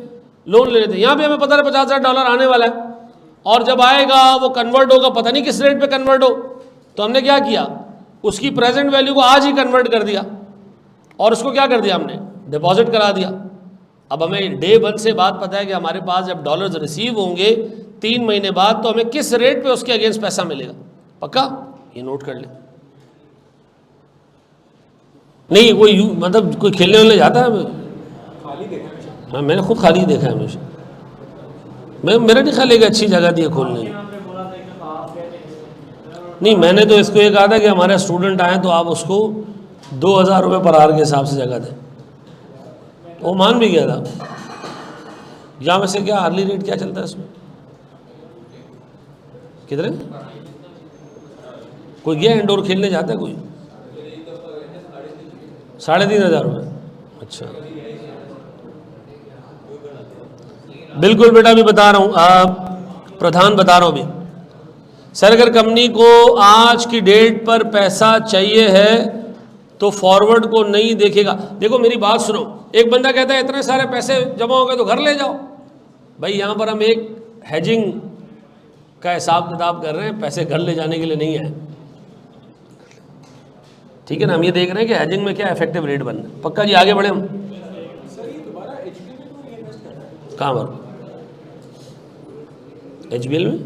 लोन ले लेते हैं। यहाँ पे हमें पता है $50,000 आने वाला है और जब आएगा वो कन्वर्ट होगा, पता नहीं किस रेट पे कन्वर्ट हो। तो हमने क्या किया, उसकी प्रेजेंट वैल्यू को आज ही कन्वर्ट कर दिया और उसको क्या कर दिया हमने, डिपॉजिट करा दिया। अब हमें डे 1 से बात पता है कि हमारे पास जब डॉलर्स रिसीव होंगे 3 महीने बाद तो हमें किस रेट पे उसके अगेंस्ट पैसा मिलेगा। पक्का? ये नोट कर ले। नहीं कोई मतलब कोई खेलने वाले जाता है हाँ मैंने खुद खाली देखा है हमेशा। मेरा नहीं ख्याल एक अच्छी जगह दी है खोलने की। नहीं, मैंने तो इसको ये कहा था कि हमारे स्टूडेंट आए तो आप उसको 2,000 रुपये पर आवर के हिसाब से जगह दें, वो मान भी गया था। यहाँ वैसे क्या अर्ली रेट क्या चलता है इसमें, कितने? कोई गया इंडोर खेलने जाता है कोई? 3,500 रुपये। अच्छा बिल्कुल बेटा, अभी बता रहा हूँ, प्रधान बता रहा हूँ अभी। सर अगर कंपनी को आज की डेट पर पैसा चाहिए है तो फॉरवर्ड को नहीं देखेगा। देखो मेरी बात सुनो, एक बंदा कहता है इतने सारे पैसे जमा हो गए तो घर ले जाओ। भाई यहाँ पर हम एक हेजिंग का हिसाब किताब कर रहे हैं, पैसे घर ले जाने के लिए नहीं है, ठीक है ना। हम ये देख रहे हैं कि हेजिंग में क्या इफेक्टिव रेट बन रहा है। पक्का जी, आगे बढ़े हम। कहाँ पर? HBL में?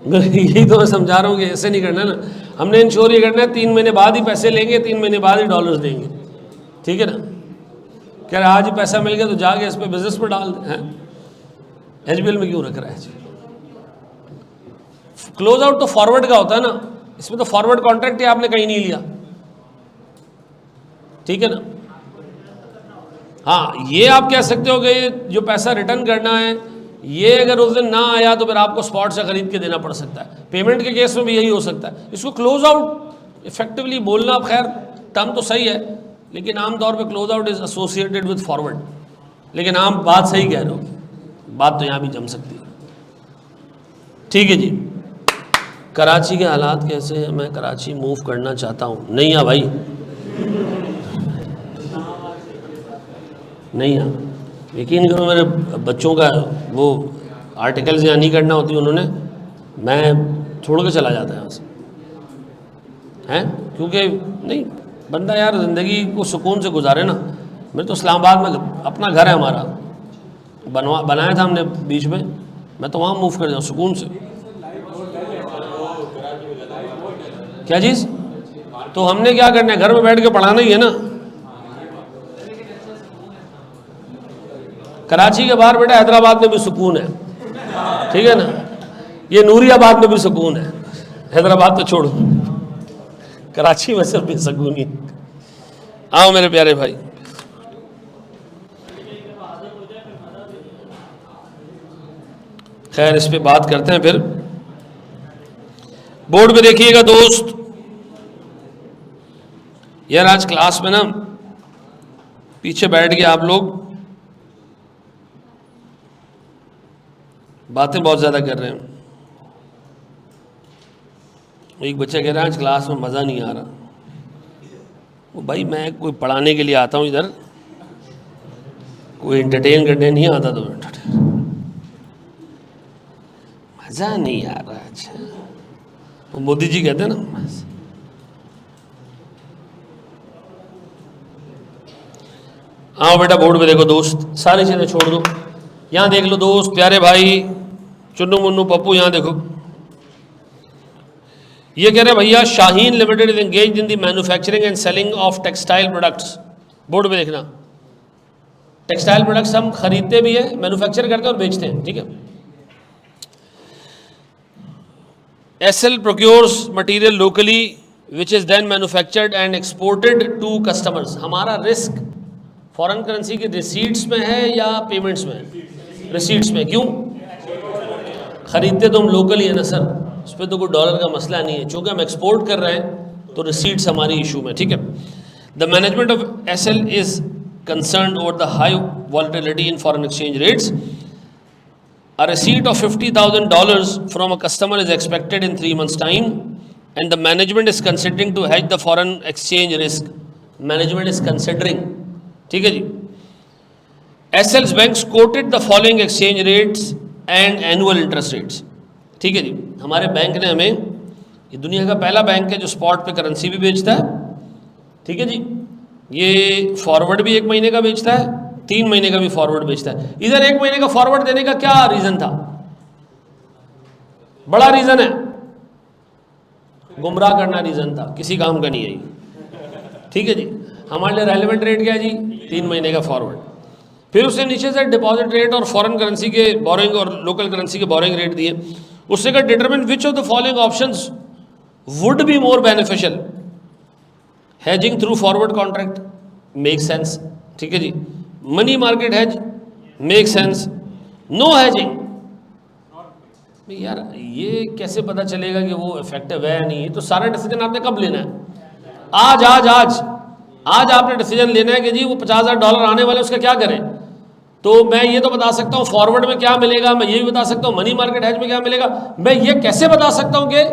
यही तो मैं समझा रहा हूँ कि ऐसे नहीं करना ना। हमने इंश्योर ये करना है 3 महीने बाद ही पैसे लेंगे, 3 महीने बाद ही डॉलर्स देंगे, ठीक है ना। कह रहे आज ही पैसा मिल गया तो जाके इस पर बिजनेस पर डाल दें। HBL में क्यों रख रहा है? क्लोज आउट तो फॉरवर्ड का होता है ना, इसमें तो फॉरवर्ड कॉन्ट्रैक्ट ही आपने कहीं नहीं लिया, ठीक है ना। हाँ ये आप कह सकते हो कि जो पैसा रिटर्न करना है ये अगर उस दिन ना आया तो फिर आपको स्पॉट से खरीद के देना पड़ सकता है। पेमेंट के केस में भी यही हो सकता है। इसको क्लोज आउट इफेक्टिवली बोलना, खैर टर्म तो सही है, लेकिन आमतौर पे close out is associated with forward. लेकिन आप बात सही कह रहे हो, बात तो यहाँ भी जम सकती है, ठीक है जी। कराची के हालात कैसे हैं? मैं कराची मूव करना चाहता हूँ। नहीं आ भाई, नहीं आ, यकीन करो मेरे बच्चों का वो आर्टिकल्स यहाँ नहीं करना होती उन्होंने, मैं छोड़ के चला जाता है यहाँ से, हैं क्योंकि नहीं बंदा यार ज़िंदगी को सुकून से गुजारे ना। मेरे तो इस्लामाबाद में अपना घर है हमारा, बनाया था हमने बीच में, मैं तो वहाँ मूव कर जाऊँ सुकून से। क्या चीज़? तो हमने क्या करना है, घर में बैठ के पढ़ाना ही है ना। कराची के बाहर बेटा हैदराबाद में भी सुकून है, ठीक है ना। ये नूरियाबाद में भी सुकून है, हैदराबाद तो छोड़ो, कराची में सिर्फ बेसुकून ही। आओ मेरे प्यारे भाई, खैर इस पे बात करते हैं फिर। बोर्ड पे देखिएगा दोस्त, यार आज क्लास में ना पीछे बैठ के आप लोग बातें बहुत ज़्यादा कर रहे हैं। एक बच्चा कह रहा है आज क्लास में मज़ा नहीं आ रहा। वो भाई मैं कोई पढ़ाने के लिए आता हूँ इधर, कोई एंटरटेन करने नहीं आता, तो मज़ा नहीं आ रहा। अच्छा वो मोदी जी कहते हैं ना, आओ बेटा बोर्ड पे देखो दोस्त, सारी चीज़ें छोड़ दो, यहाँ देख लो दोस्त प्यारे भाई, चुन्नू मुन्नू पप्पू, यहाँ देखो। ये कह रहे भैया Shaheen limited is engaged in the manufacturing and selling of textile products. Board पे देखना, टेक्सटाइल प्रोडक्ट्स हम खरीदते भी हैं, मैन्युफैक्चर करते हैं और बेचते हैं, ठीक है। SL procures material locally which is then manufactured and exported to customers। हमारा रिस्क फॉरेन करेंसी की रिसीट्स में है या पेमेंट्स में? रिसीट्स में। क्यों? खरीदते तो हम लोकल ही है ना सर, उस पर तो कोई डॉलर का मसला नहीं है, चूँकि हम एक्सपोर्ट कर रहे हैं तो रिसीट्स हमारी इशू में, ठीक है। The management of SL is concern over the high volatility in foreign exchange rates. A receipt of $50,000 from a customer is expected in 3 months' time, and the management is considering to hedge the foreign exchange risk. Management is considering, ठीक है जी। SL's banks quoted the following exchange rates and annual interest rates, ठीक है जी। हमारे bank ने हमें, ये दुनिया का पहला बैंक है जो स्पॉट पे करेंसी भी बेचता है, ठीक है जी। ये फॉरवर्ड भी 1 महीने का बेचता है, 3 महीने का भी फॉरवर्ड बेचता है। इधर 1 महीने का फॉरवर्ड देने का क्या रीजन था? बड़ा रीजन है, गुमराह करना रीजन था, किसी काम का नहीं है, ठीक है जी। हमारे लिए रेलिवेंट रेट क्या है जी, 3 महीने का फॉरवर्ड। फिर उसने नीचे से डिपॉजिट रेट और फॉरेन करेंसी के बोरिंग और लोकल करेंसी के बोरिंग रेट दिए। उससे कहा determine which of the following options would be more beneficial, hedging through forward contract, make sense, ठीक है जी। Money market hedge, make sense. No hedging, यार ये कैसे पता चलेगा कि वो इफेक्टिव है या नहीं? तो सारा डिसीजन आपने कब लेना है? आज आज आज आज आपने डिसीजन लेना है कि जी वो $50,000 आने वाले, उसका क्या करें। तो मैं ये तो बता सकता हूँ फॉरवर्ड में क्या मिलेगा, मैं ये भी बता सकता हूँ मनी मार्केट हैज में क्या मिलेगा। मैं ये कैसे बता सकता हूँ कि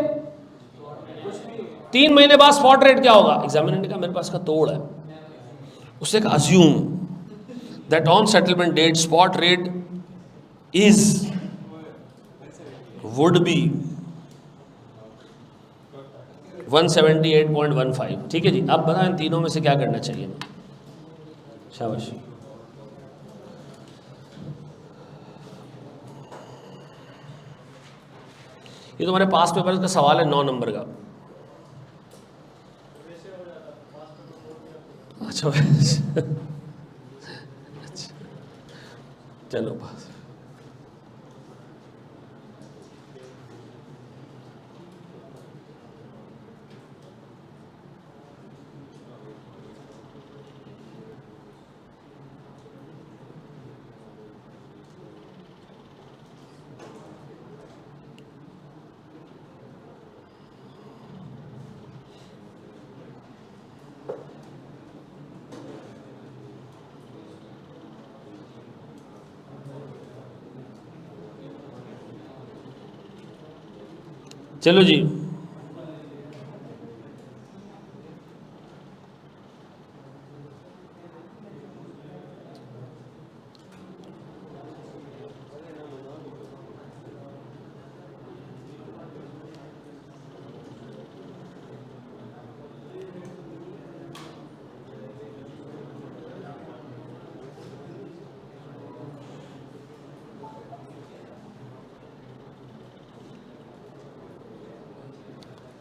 3 महीने बाद स्पॉट रेट क्या होगा? एग्जामिनर ने कहा मेरे पास का तोड़ है। उससे कहा assume that on settlement date spot rate is would be 178.15। ठीक है जी। अब बताएं तीनों में से क्या करना चाहिए? शाबाश। ये तुम्हारे पास पेपर का सवाल है 9 नंबर का। अच्छा चलो पास। चलो जी,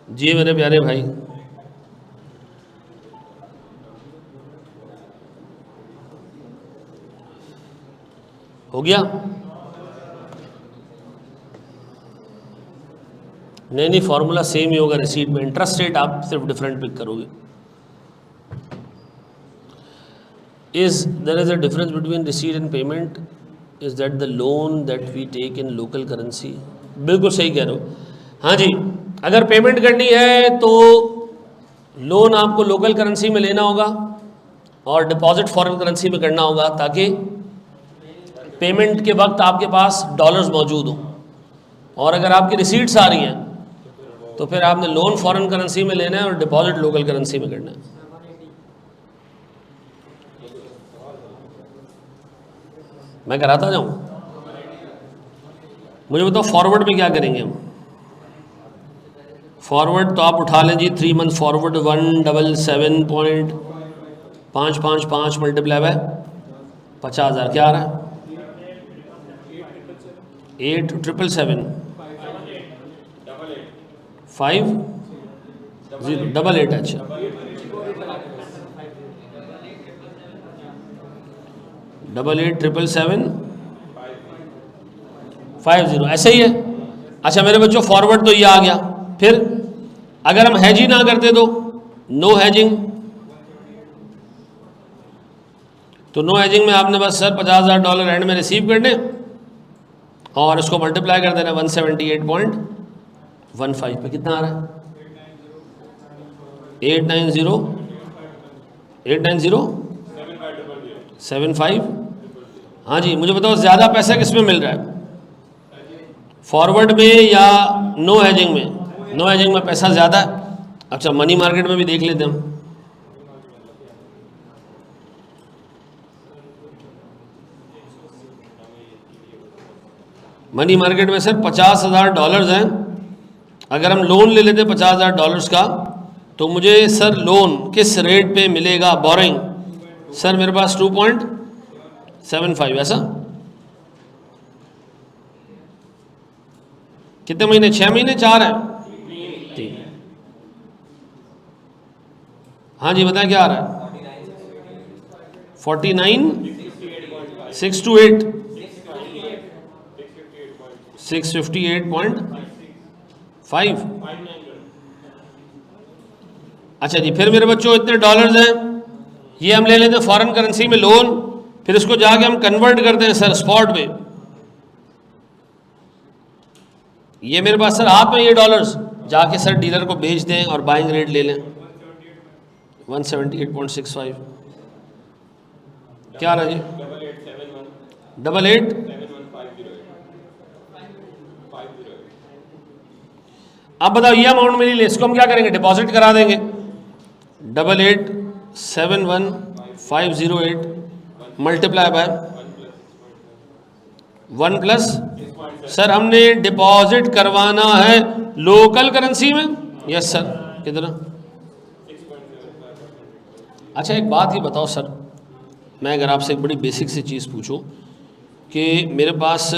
जी मेरे प्यारे भाई, हो गया? नहीं, फॉर्मूला सेम ही होगा रिसीट में। इंटरेस्ट रेट आप सिर्फ डिफरेंट पिक करोगे। Is there is a difference between receipt and payment, is that the loan that we take in local currency? बिल्कुल सही कह रहे हो। हाँ जी, अगर पेमेंट करनी है तो लोन आपको लोकल करेंसी में लेना होगा और डिपॉजिट फॉरेन करेंसी में करना होगा, ताकि पेमेंट के वक्त आपके पास डॉलर्स मौजूद हो। और अगर आपकी रिसीट्स आ रही हैं तो फिर आपने लोन फॉरेन करेंसी में लेना है और डिपॉजिट लोकल करेंसी में करना है। मैं कराता जाऊं? मुझे बताओ फॉरवर्ड में क्या करेंगे हम? फॉरवर्ड तो आप उठा लें जी, 3 मंथ फॉरवर्ड 177.555 मल्टीप्लाई बाय 50,000 क्या आ रहा है? 8,777 5,088। अच्छा, 88,777,50 ऐसे ही है। अच्छा मेरे बच्चों, फॉरवर्ड तो ये आ गया। फिर अगर हम हैज ही ना करते तो नो हैजिंग। तो नो हैजिंग में आपने बस सर $50,000 एंड में रिसीव करने और इसको मल्टीप्लाई कर देना 178.15 पे। कितना आ रहा है? 890 हाँ जी। मुझे बताओ ज़्यादा पैसा किस में मिल रहा है, फॉरवर्ड में या नो हैजिंग में? नो हैजिंग में पैसा ज़्यादा है। अच्छा मनी मार्केट में भी देख लेते हैं हम। मनी मार्केट में सर $50,000 हैं। अगर हम लोन ले लेते $50,000 का, तो मुझे सर लोन किस रेट पे मिलेगा? बोरिंग सर मेरे पास 2.75। ऐसा कितने महीने? 6 महीने, 4 है, 3। हाँ जी बताएं क्या आ रहा है? 49 628 658.5। अच्छा जी, फिर मेरे बच्चों इतने डॉलर्स हैं, ये हम ले लेते हैं फॉरेन करेंसी में लोन, फिर इसको जाके हम कन्वर्ट करते हैं सर स्पॉट में। ये मेरे पास सर हाथ में ये डॉलर्स, जाके सर डीलर को भेज दें और बाइंग रेट ले लें 178.65। क्या रहा जी? 88। अब बताओ ये अमाउंट मेरी ले, इसको हम क्या करेंगे? डिपॉजिट करा देंगे 8871,508 मल्टीप्लाई बाय 1 प्लस, सर हमने डिपॉजिट करवाना है लोकल करेंसी में। यस सर, कितना? अच्छा एक बात ही बताओ सर, मैं अगर आपसे एक बड़ी बेसिक सी चीज़ पूछूं कि मेरे पास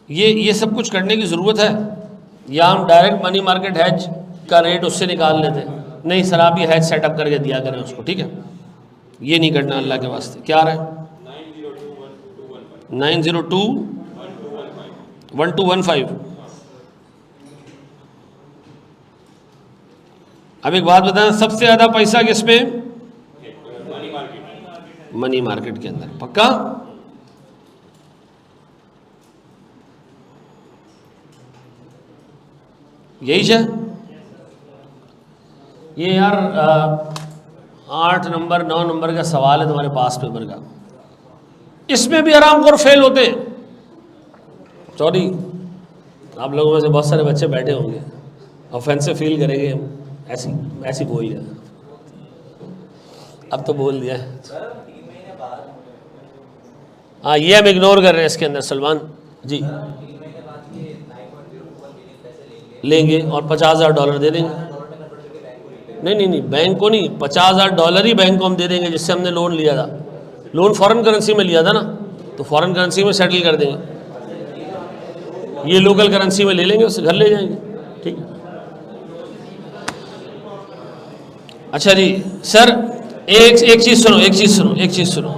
ये सब कुछ करने की ज़रूरत है, या हम डायरेक्ट मनी मार्केट हैज का रेट उससे निकाल लेते हैं? नहीं सर, आप ये हैज सेटअप करके दिया करें उसको, ठीक है? ये नहीं करना अल्लाह के वास्ते। क्या रहा है? 9021215। अब एक बात बताएं, सबसे ज़्यादा पैसा किस पे? मनी मार्केट के अंदर। पक्का? यही है ये यार 8 नंबर 9 नंबर का सवाल है तुम्हारे पास पेपर का, इसमें भी आराम कर फेल होते हैं। सॉरी, आप लोगों में से बहुत सारे बच्चे बैठे होंगे, ऑफेंसिव फील करेंगे, ऐसी बोल दिया, अब तो बोल दिया। हाँ, ये हम इग्नोर कर रहे हैं इसके अंदर सलमान जी। लेंगे और $50,000 दे देंगे। नहीं, बैंक को नहीं, $50,000 ही बैंक को हम दे देंगे जिससे हमने लोन लिया था। लोन फॉरेन करेंसी में लिया था ना, तो फॉरेन करेंसी में सेटल कर देंगे, ये लोकल करेंसी में ले लेंगे, उससे घर ले जाएंगे, ठीक है? अच्छा जी सर, एक चीज़ सुनो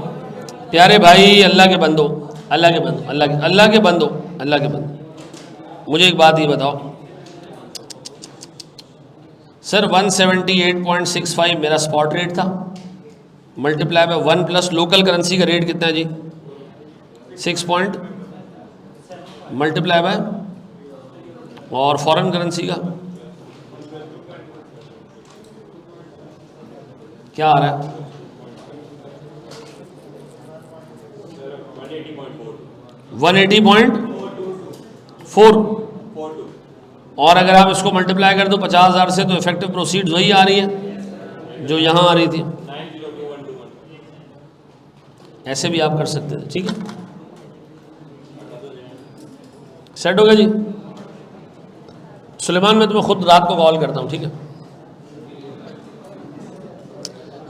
प्यारे भाई, अल्लाह के बंदो, मुझे एक बात ये बताओ सर, 178.65 मेरा स्पॉट रेट था, multiply by 1 plus local currency का रेट कितना है जी? 6 पॉइंट मल्टीप्लाई बाय, और फॉरेन करेंसी का क्या आ रहा है? 180.4। और अगर आप इसको मल्टीप्लाई कर दो 50,000 से, तो इफेक्टिव प्रोसीड्स वही आ रही है जो यहाँ आ रही थी। ऐसे भी आप कर सकते थे, ठीक है? सेट हो गया जी? सुलेमान, मैं तुम्हें खुद रात को कॉल करता हूँ, ठीक है?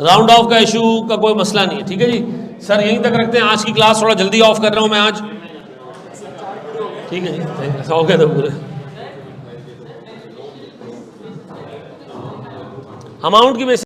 राउंड ऑफ का इशू का कोई मसला नहीं है, ठीक है जी? सर यहीं तक रखते हैं, आज की क्लास थोड़ा जल्दी ऑफ कर रहा हूँ मैं आज, ठीक है जी? हो गया तो पूरे अमाउंट की बेसिस